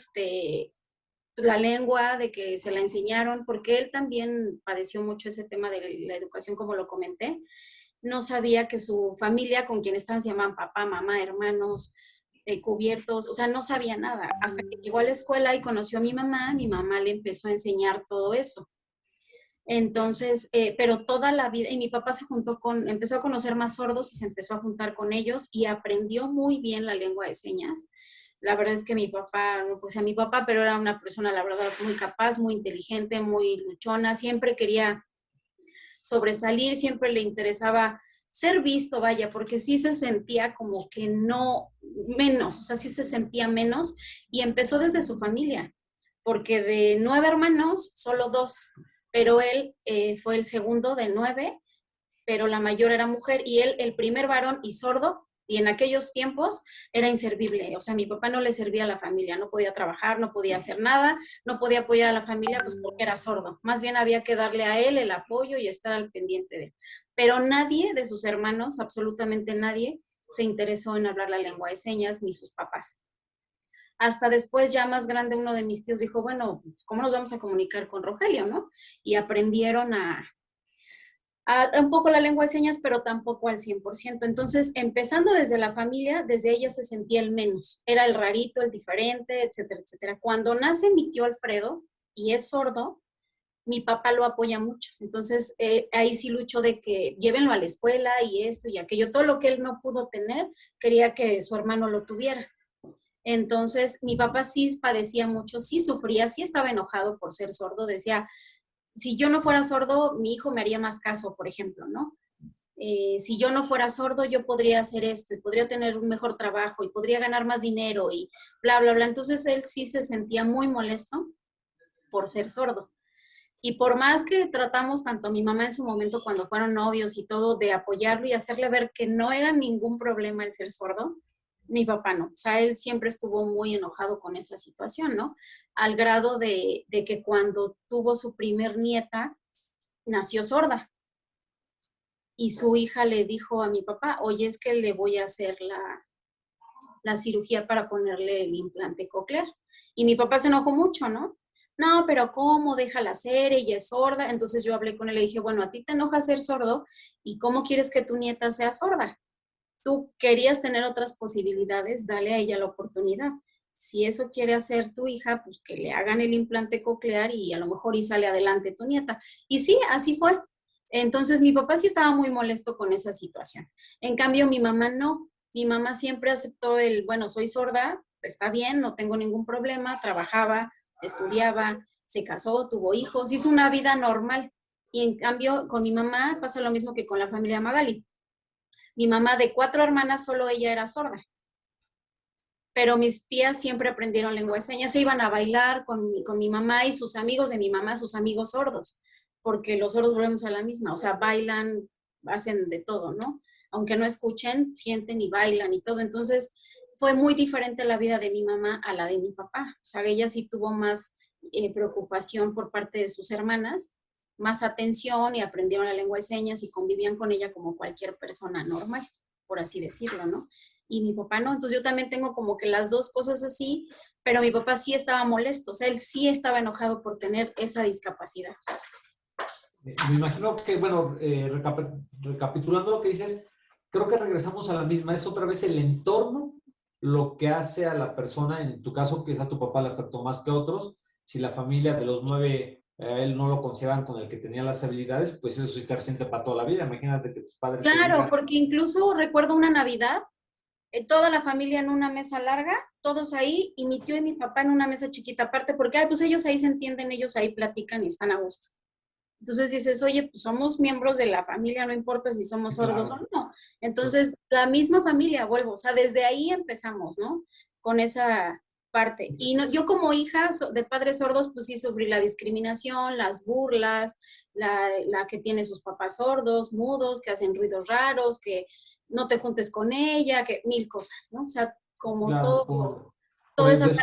la lengua, de que se la enseñaron, porque él también padeció mucho ese tema de la educación, como lo comenté, no sabía que su familia, con quien estaban, se llamaban papá, mamá, hermanos, cubiertos, o sea, no sabía nada. Hasta que llegó a la escuela y conoció a mi mamá le empezó a enseñar todo eso. Entonces, pero toda la vida, y mi papá empezó a conocer más sordos y se empezó a juntar con ellos y aprendió muy bien la lengua de señas. La verdad es que mi papá, no puse a mi papá, pero era una persona, la verdad, muy capaz, muy inteligente, muy luchona, siempre quería sobresalir, siempre le interesaba ser visto, vaya, porque sí se sentía como que no, menos, o sea, sí se sentía menos, y empezó desde su familia, porque de 9 hermanos, solo 2, pero él fue el segundo de 9, pero la mayor era mujer, y él, el primer varón y sordo, y en aquellos tiempos era inservible, o sea, mi papá no le servía a la familia, no podía trabajar, no podía hacer nada, no podía apoyar a la familia, pues porque era sordo, más bien había que darle a él el apoyo y estar al pendiente de él. Pero nadie de sus hermanos, absolutamente nadie, se interesó en hablar la lengua de señas, ni sus papás. Hasta después, ya más grande, uno de mis tíos dijo, bueno, ¿cómo nos vamos a comunicar con Rogelio, no? Y aprendieron a un poco la lengua de señas, pero tampoco al 100%. Entonces, empezando desde la familia, desde ella se sentía el menos. Era el rarito, el diferente, etcétera, etcétera. Cuando nace mi tío Alfredo y es sordo, mi papá lo apoya mucho. Entonces, ahí sí luchó de que llévenlo a la escuela y esto y aquello. Todo lo que él no pudo tener, quería que su hermano lo tuviera. Entonces, mi papá sí padecía mucho, sí sufría, sí estaba enojado por ser sordo. Decía, si yo no fuera sordo, mi hijo me haría más caso, por ejemplo, ¿no? Si yo no fuera sordo, yo podría hacer esto y podría tener un mejor trabajo y podría ganar más dinero y bla, bla, bla. Entonces, él sí se sentía muy molesto por ser sordo. Y por más que tratamos, tanto mi mamá en su momento cuando fueron novios y todo, de apoyarlo y hacerle ver que no era ningún problema el ser sordo, mi papá no. O sea, él siempre estuvo muy enojado con esa situación, ¿no? Al grado de que cuando tuvo su primer nieta, nació sorda. Y su hija le dijo a mi papá, oye, es que le voy a hacer la cirugía para ponerle el implante coclear. Y mi papá se enojó mucho, ¿no? No, pero ¿cómo? Déjala ser, ella es sorda. Entonces yo hablé con él y le dije, bueno, a ti te enoja ser sordo, ¿y cómo quieres que tu nieta sea sorda? Tú querías tener otras posibilidades, dale a ella la oportunidad. Si eso quiere hacer tu hija, pues que le hagan el implante coclear y a lo mejor y sale adelante tu nieta. Y sí, así fue. Entonces mi papá sí estaba muy molesto con esa situación. En cambio, mi mamá no. Mi mamá siempre aceptó bueno, soy sorda, está bien, no tengo ningún problema, trabajaba, estudiaba, se casó, tuvo hijos, hizo una vida normal. Y en cambio, con mi mamá pasa lo mismo que con la familia Magali. Mi mamá, de 4 hermanas, solo ella era sorda. Pero mis tías siempre aprendieron lengua de señas, se iban a bailar con mi mamá y sus amigos de mi mamá, sus amigos sordos, porque los sordos volvemos a la misma, o sea, bailan, hacen de todo, ¿no? Aunque no escuchen, sienten y bailan y todo. Entonces, fue muy diferente la vida de mi mamá a la de mi papá. O sea, ella sí tuvo más preocupación por parte de sus hermanas, más atención, y aprendieron la lengua de señas y convivían con ella como cualquier persona normal, por así decirlo, ¿no? Y mi papá no. Entonces yo también tengo como que las dos cosas así, pero mi papá sí estaba molesto, o sea, él sí estaba enojado por tener esa discapacidad. Me imagino que, bueno, recapitulando lo que dices, creo que regresamos a la misma, es otra vez el entorno lo que hace a la persona, en tu caso, que a tu papá le afectó más que a otros. Si la familia de los 9, él no lo consideran con el que tenía las habilidades, pues eso sí te resiente para toda la vida. Imagínate que tus padres te Claro, digan, porque incluso recuerdo una Navidad, toda la familia en una mesa larga, todos ahí, y mi tío y mi papá en una mesa chiquita aparte, porque ay, pues ellos ahí se entienden, ellos ahí platican y están a gusto. Entonces dices, oye, pues somos miembros de la familia, no importa si somos sordos claro, o no. Entonces, la misma familia, vuelvo, o sea, desde ahí empezamos, ¿no? Con esa parte. Y no, yo como hija de padres sordos, pues sí sufrí la discriminación, las burlas, la que tiene sus papás sordos, mudos, que hacen ruidos raros, que no te juntes con ella, que mil cosas, ¿no? O sea, como claro, todo, por toda el esa parte.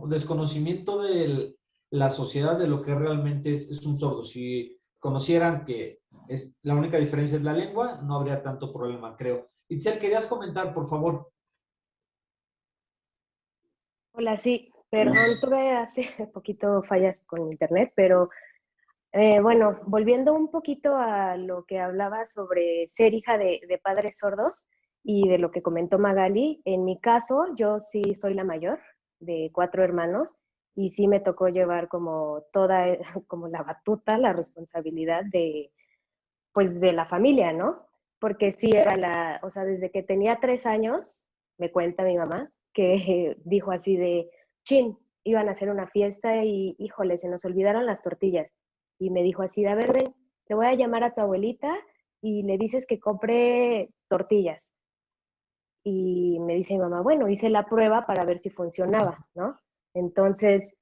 desconocimiento de la sociedad de lo que realmente es un sordo. Si conocieran que la única diferencia es la lengua, no habría tanto problema, creo. Itzel, querías comentar, por favor. Hola, sí, perdón, tuve hace poquito fallas con internet, pero bueno, volviendo un poquito a lo que hablaba sobre ser hija de padres sordos y de lo que comentó Magali, en mi caso yo sí soy la mayor de 4 hermanos y sí me tocó llevar como toda, como la batuta, la responsabilidad de, pues de la familia, ¿no? Porque sí era o sea, desde que tenía 3 años, me cuenta mi mamá, que dijo así de, chin, iban a hacer una fiesta y, híjole, se nos olvidaron las tortillas. Y me dijo así de, a ver, ven, te voy a llamar a tu abuelita y le dices que compre tortillas. Y me dice mi mamá, bueno, hice la prueba para ver si funcionaba, ¿no? Entonces,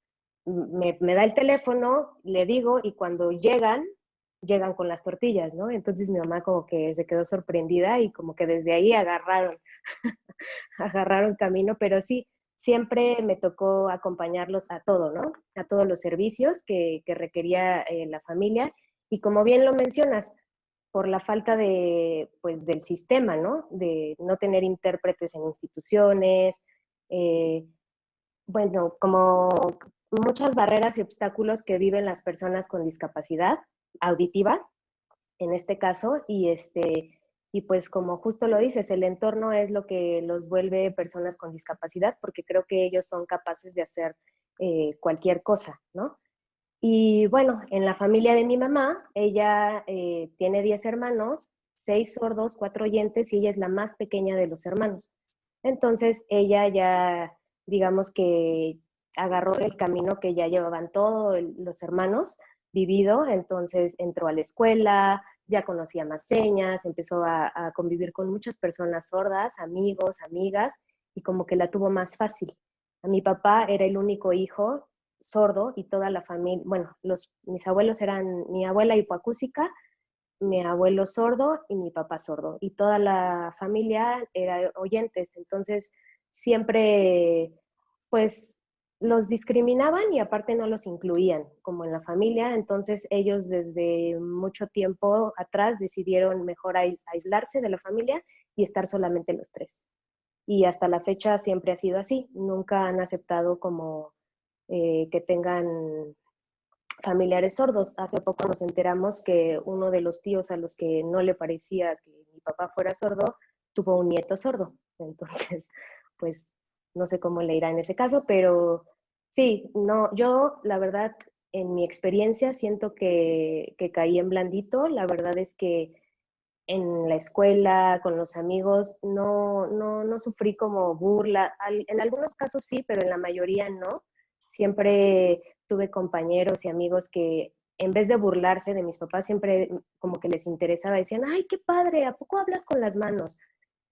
me da el teléfono, le digo, y cuando llegan con las tortillas, ¿no? Entonces mi mamá como que se quedó sorprendida y como que desde ahí agarraron, agarraron camino, pero sí, siempre me tocó acompañarlos a todo, ¿no? A todos los servicios que requería la familia. Y como bien lo mencionas, por la falta de, pues, del sistema, ¿no? De no tener intérpretes en instituciones, eh, bueno, como muchas barreras y obstáculos que viven las personas con discapacidad auditiva, en este caso, y pues como justo lo dices, el entorno es lo que los vuelve personas con discapacidad, porque creo que ellos son capaces de hacer cualquier cosa, ¿no? Y bueno, en la familia de mi mamá, ella tiene 10 hermanos, 6 sordos, 4 oyentes, y ella es la más pequeña de los hermanos. Entonces, ella ya, digamos que agarró el camino que ya llevaban todos los hermanos vivido, entonces entró a la escuela, ya conocía más señas, empezó a convivir con muchas personas sordas, amigos, amigas, y como que la tuvo más fácil. A mi papá era el único hijo sordo y toda la familia, bueno, mis abuelos eran mi abuela hipoacúsica, mi abuelo sordo y mi papá sordo, y toda la familia era oyentes, entonces siempre pues los discriminaban y aparte no los incluían como en la familia, entonces ellos desde mucho tiempo atrás decidieron mejor aislarse de la familia y estar solamente los 3. Y hasta la fecha siempre ha sido así, nunca han aceptado como que tengan familiares sordos. Hace poco nos enteramos que uno de los tíos a los que no le parecía que mi papá fuera sordo, tuvo un nieto sordo. Entonces, pues no sé cómo le irá en ese caso, pero sí, no, yo la verdad, en mi experiencia, siento que caí en blandito. La verdad es que en la escuela, con los amigos, no sufrí como burla. En algunos casos sí, pero en la mayoría no. Siempre tuve compañeros y amigos que en vez de burlarse de mis papás, siempre como que les interesaba, decían, ay, qué padre, ¿a poco hablas con las manos?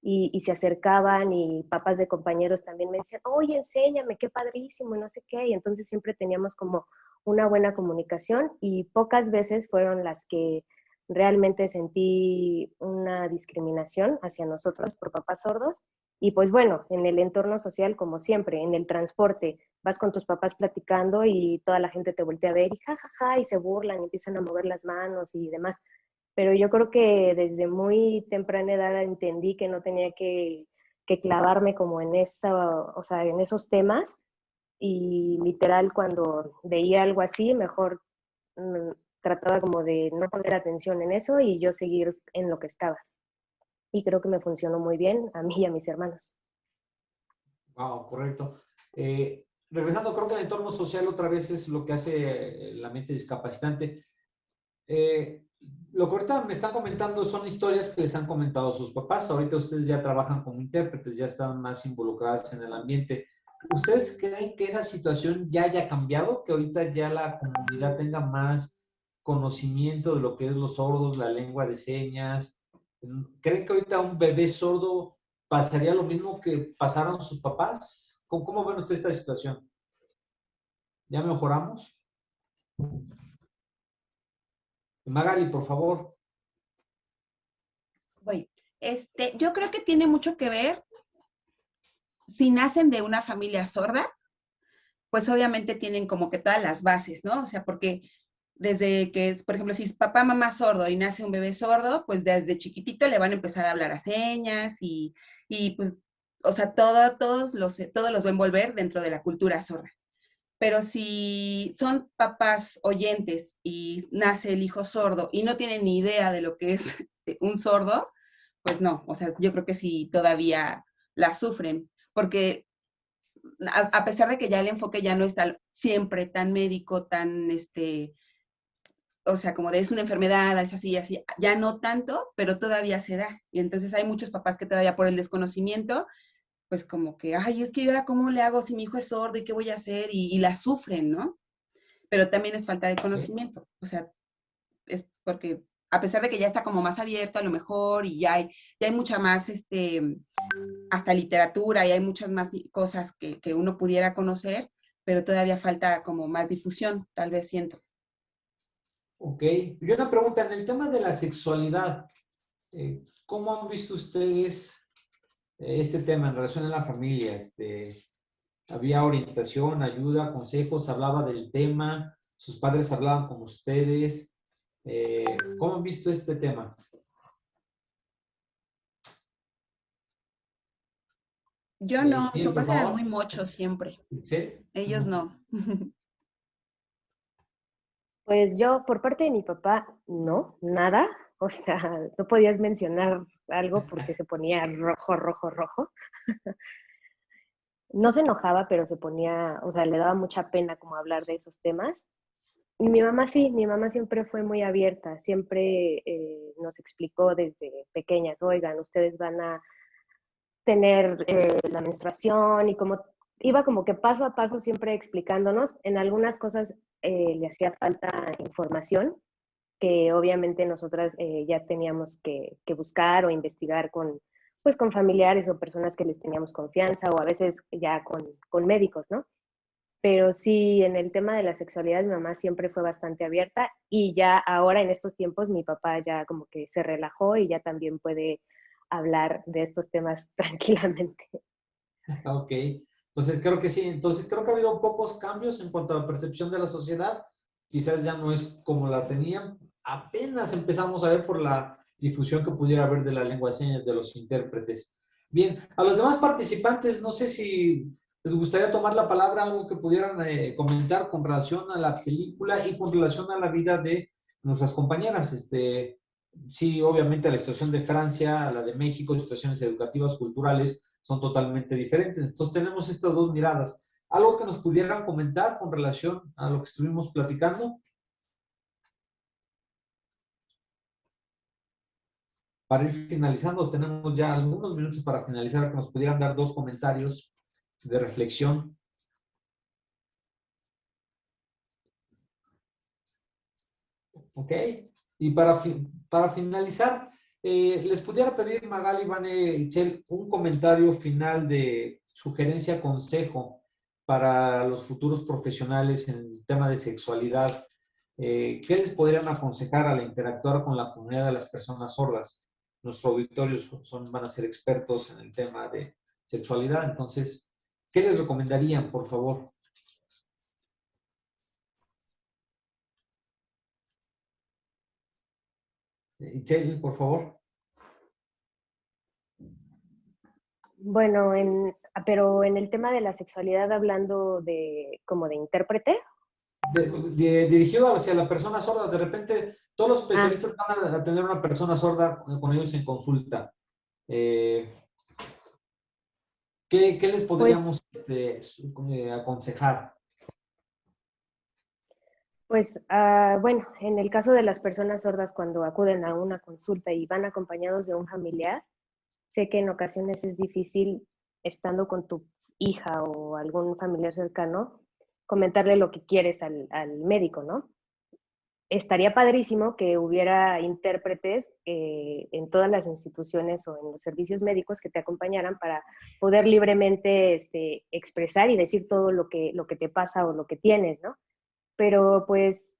Y se acercaban y papás de compañeros también me decían, oye, enséñame, qué padrísimo, y no sé qué. Y entonces siempre teníamos como una buena comunicación y pocas veces fueron las que realmente sentí una discriminación hacia nosotros por papás sordos. Y pues bueno, en el entorno social, como siempre, en el transporte, vas con tus papás platicando y toda la gente te voltea a ver y jajaja, y se burlan y empiezan a mover las manos y demás. Pero yo creo que desde muy temprana edad entendí que no tenía que clavarme como en o sea, en esos temas, y literal cuando veía algo así, mejor trataba como de no poner atención en eso y yo seguir en lo que estaba. Y creo que me funcionó muy bien a mí y a mis hermanos. Wow, correcto. Regresando, creo que el entorno social otra vez es lo que hace la mente discapacitante. Lo que ahorita me están comentando son historias que les han comentado sus papás. Ahorita ustedes ya trabajan como intérpretes, ya están más involucradas en el ambiente. ¿Ustedes creen que esa situación ya haya cambiado? Que ahorita ya la comunidad tenga más conocimiento de lo que es los sordos, la lengua de señas. ¿Creen que ahorita un bebé sordo pasaría lo mismo que pasaron sus papás? ¿Cómo ven ustedes esta situación? ¿Ya mejoramos? Magali, por favor. Voy. Yo creo que tiene mucho que ver si nacen de una familia sorda, pues obviamente tienen como que todas las bases, ¿no? O sea, porque desde que es, por ejemplo, si es papá, mamá sordo y nace un bebé sordo, pues desde chiquitito le van a empezar a hablar a señas y pues, o sea, todos los va a envolver dentro de la cultura sorda. Pero si son papás oyentes y nace el hijo sordo y no tienen ni idea de lo que es un sordo, pues no, o sea, yo creo que sí todavía la sufren, porque a pesar de que ya el enfoque ya no está siempre tan médico, tan, o sea, como de es una enfermedad, es así, así, ya no tanto, pero todavía se da. Y entonces hay muchos papás que todavía por el desconocimiento, pues como que, ay, es que ¿y ahora cómo le hago si mi hijo es sordo y qué voy a hacer? Y la sufren, ¿no? Pero también es falta de conocimiento. O sea, es porque a pesar de que ya está como más abierto a lo mejor y ya hay mucha más, hasta literatura y hay muchas más cosas que uno pudiera conocer, pero todavía falta como más difusión, tal vez siento. Ok. Y una pregunta, en el tema de la sexualidad, ¿cómo han visto ustedes este tema en relación a la familia? ¿Había orientación, ayuda, consejos? ¿Hablaba del tema? ¿Sus padres hablaban con ustedes? ¿Cómo han visto este tema? Yo no, Sí, mis por papás eran favor. muy mochos siempre. ¿Sí? Ellos no. Pues yo, por parte de mi papá, no, nada. O sea, no podías mencionar algo porque se ponía rojo, rojo, rojo. No se enojaba, pero se ponía, o sea, le daba mucha pena como hablar de esos temas. Y mi mamá sí, mi mamá siempre fue muy abierta, siempre nos explicó desde pequeñas, oigan, ustedes van a tener la menstruación y como iba como que paso a paso siempre explicándonos. En algunas cosas le hacía falta información que obviamente nosotras ya teníamos que buscar o investigar pues con familiares o personas que les teníamos confianza o a veces ya con médicos, ¿no? Pero sí, en el tema de la sexualidad mi mamá siempre fue bastante abierta y ya ahora en estos tiempos mi papá ya como que se relajó y ya también puede hablar de estos temas tranquilamente. Ok, entonces creo que sí, entonces creo que ha habido pocos cambios en cuanto a la percepción de la sociedad, quizás ya no es como la tenían, apenas empezamos a ver por la difusión que pudiera haber de la lengua de señas de los intérpretes. Bien, a los demás participantes, no sé si les gustaría tomar la palabra, algo que pudieran comentar con relación a la película y con relación a la vida de nuestras compañeras. Sí, obviamente la situación de Francia, la de México, situaciones educativas, culturales, son totalmente diferentes. Entonces tenemos estas dos miradas. ¿Algo que nos pudieran comentar con relación a lo que estuvimos platicando? Para ir finalizando, tenemos ya algunos minutos para finalizar, que nos pudieran dar dos comentarios de reflexión. Ok. Y para finalizar, les pudiera pedir, Magali, Vane, Itzel, un comentario final de sugerencia, consejo para los futuros profesionales en el tema de sexualidad. ¿Qué les podrían aconsejar al interactuar con la comunidad de las personas sordas? Nuestros auditorios van a ser expertos en el tema de sexualidad, entonces, ¿qué les recomendarían, por favor? Itzel, por favor. Bueno, pero en el tema de la sexualidad hablando como de intérprete. Dirigido hacia la persona sorda, de repente todos los especialistas van a tener una persona sorda con ellos en consulta. ¿Qué ¿Qué les podríamos aconsejar? Pues, bueno, en el caso de las personas sordas, cuando acuden a una consulta y van acompañados de un familiar, sé que en ocasiones es difícil, estando con tu hija o algún familiar cercano, comentarle lo que quieres al médico, ¿no? Estaría padrísimo que hubiera intérpretes en todas las instituciones o en los servicios médicos que te acompañaran para poder libremente expresar y decir todo lo que te pasa o lo que tienes, ¿no? Pero pues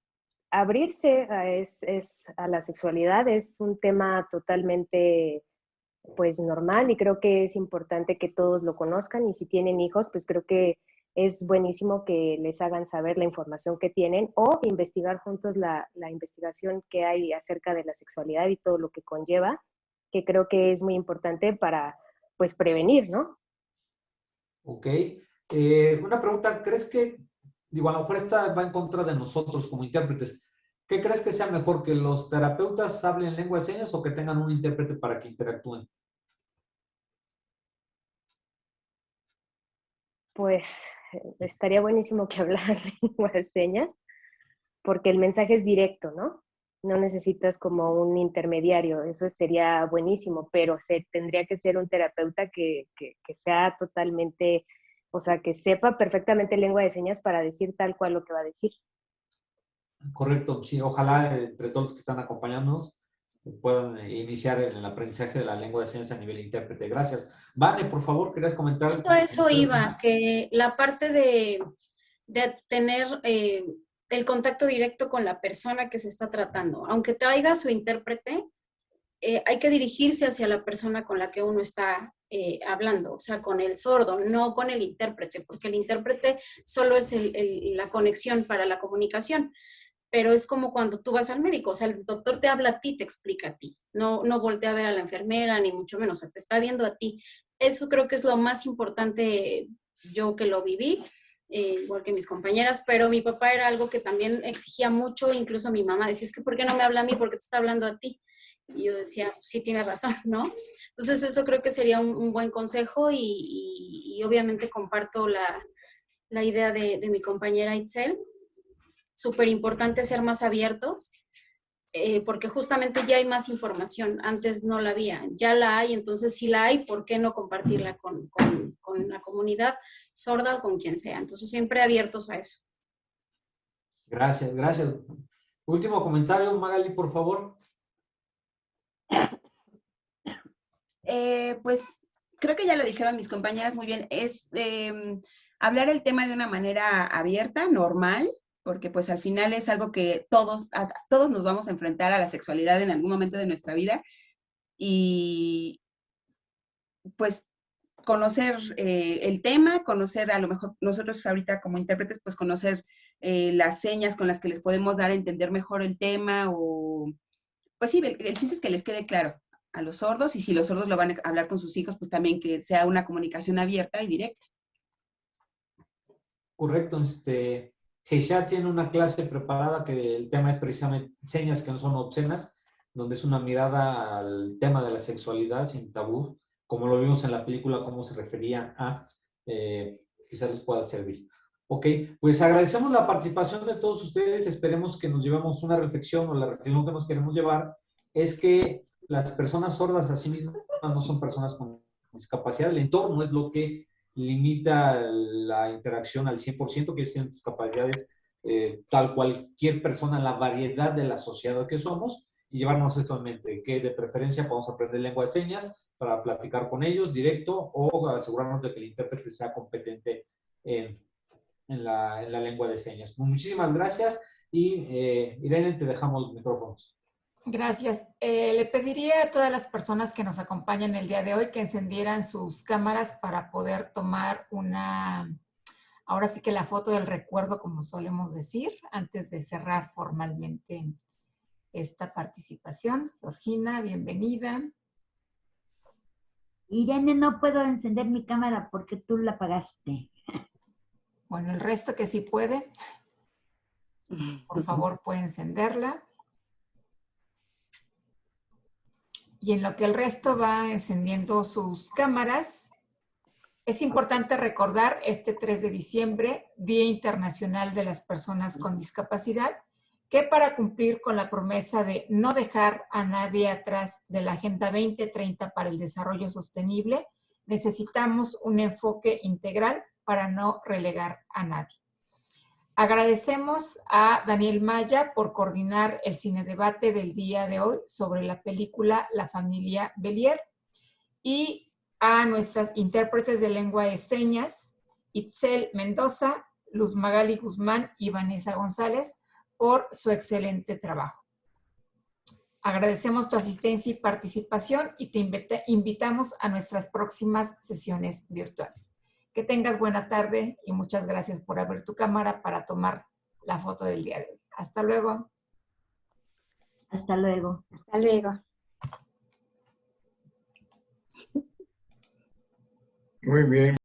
abrirse a la sexualidad es un tema totalmente pues normal y creo que es importante que todos lo conozcan y si tienen hijos pues creo que es buenísimo que les hagan saber la información que tienen o investigar juntos la investigación que hay acerca de la sexualidad y todo lo que conlleva, que creo que es muy importante para pues prevenir, ¿no? Ok. Una pregunta, ¿crees que, digo, a lo mejor esta va en contra de nosotros como intérpretes, ¿qué crees que sea mejor, que los terapeutas hablen lengua de señas o que tengan un intérprete para que interactúen? Pues estaría buenísimo que hablaran lengua de señas, porque el mensaje es directo, ¿no? No necesitas como un intermediario, eso sería buenísimo, pero tendría que ser un terapeuta que sea totalmente, o sea, que sepa perfectamente lengua de señas para decir tal cual lo que va a decir. Correcto, sí, ojalá entre todos los que están acompañándonos puedan iniciar el aprendizaje de la lengua de señas a nivel intérprete. Gracias. Vane, por favor, ¿querías comentar? Justo a eso iba, que la parte de tener el contacto directo con la persona que se está tratando, aunque traiga su intérprete, hay que dirigirse hacia la persona con la que uno está hablando, o sea, con el sordo, no con el intérprete, porque el intérprete solo es la conexión para la comunicación. Pero es como cuando tú vas al médico, o sea, el doctor te habla a ti, te explica a ti, no voltea a ver a la enfermera, ni mucho menos, o sea, te está viendo a ti. Eso creo que es lo más importante, yo que lo viví, igual que mis compañeras, pero mi papá era algo que también exigía mucho, incluso mi mamá decía, es que ¿por qué no me habla a mí? ¿Por qué te está hablando a ti? Y yo decía, pues sí, tienes razón, ¿no? Entonces eso creo que sería un buen consejo y obviamente comparto la idea de mi compañera Itzel. Súper importante ser más abiertos, porque justamente ya hay más información, antes no la había, ya la hay, entonces si la hay, ¿por qué no compartirla con la comunidad sorda o con quien sea? Entonces siempre abiertos a eso. Gracias, gracias. Último comentario, Magali, por favor. Pues creo que ya lo dijeron mis compañeras muy bien, es hablar el tema de una manera abierta, normal, porque pues al final es algo que todos nos vamos a enfrentar a la sexualidad en algún momento de nuestra vida y pues conocer el tema, conocer a lo mejor nosotros ahorita como intérpretes, pues conocer las señas con las que les podemos dar a entender mejor el tema o pues sí, el chiste es que les quede claro a los sordos y si los sordos lo van a hablar con sus hijos, pues también que sea una comunicación abierta y directa. Correcto, Geisha tiene una clase preparada que el tema es precisamente señas que no son obscenas, donde es una mirada al tema de la sexualidad sin tabú, como lo vimos en la película, cómo se refería a, quizás les pueda servir. Ok, pues agradecemos la participación de todos ustedes, esperemos que nos llevemos una reflexión o la reflexión que nos queremos llevar es que las personas sordas a sí mismas no son personas con discapacidad, el entorno es lo que limita la interacción al 100%, que tienen sus capacidades tal cualquier persona en la variedad de la sociedad que somos, y llevarnos esto en mente, que de preferencia podamos aprender lengua de señas para platicar con ellos directo o asegurarnos de que el intérprete sea competente en la lengua de señas. Muchísimas gracias y Irene, te dejamos los micrófonos. Gracias. Le pediría a todas las personas que nos acompañan el día de hoy que encendieran sus cámaras para poder tomar ahora sí que la foto del recuerdo, como solemos decir, antes de cerrar formalmente esta participación. Georgina, bienvenida. Irene, no puedo encender mi cámara porque tú la apagaste. Bueno, el resto que sí puede, por favor, puede encenderla. Y en lo que el resto va encendiendo sus cámaras, Es importante recordar este 3 de diciembre, Día Internacional de las Personas con Discapacidad, que para cumplir con la promesa de no dejar a nadie atrás de la Agenda 2030 para el Desarrollo Sostenible, necesitamos un enfoque integral para no relegar a nadie. Agradecemos a Daniel Maya por coordinar el cinedebate del día de hoy sobre la película La familia Bélier y a nuestras intérpretes de lengua de señas, Itzel Mendoza, Luz Magali Guzmán y Vanessa González, por su excelente trabajo. Agradecemos tu asistencia y participación y te invitamos a nuestras próximas sesiones virtuales. Que tengas buena tarde y muchas gracias por abrir tu cámara para tomar la foto del día de hoy. Hasta luego. Hasta luego. Hasta luego. Muy bien.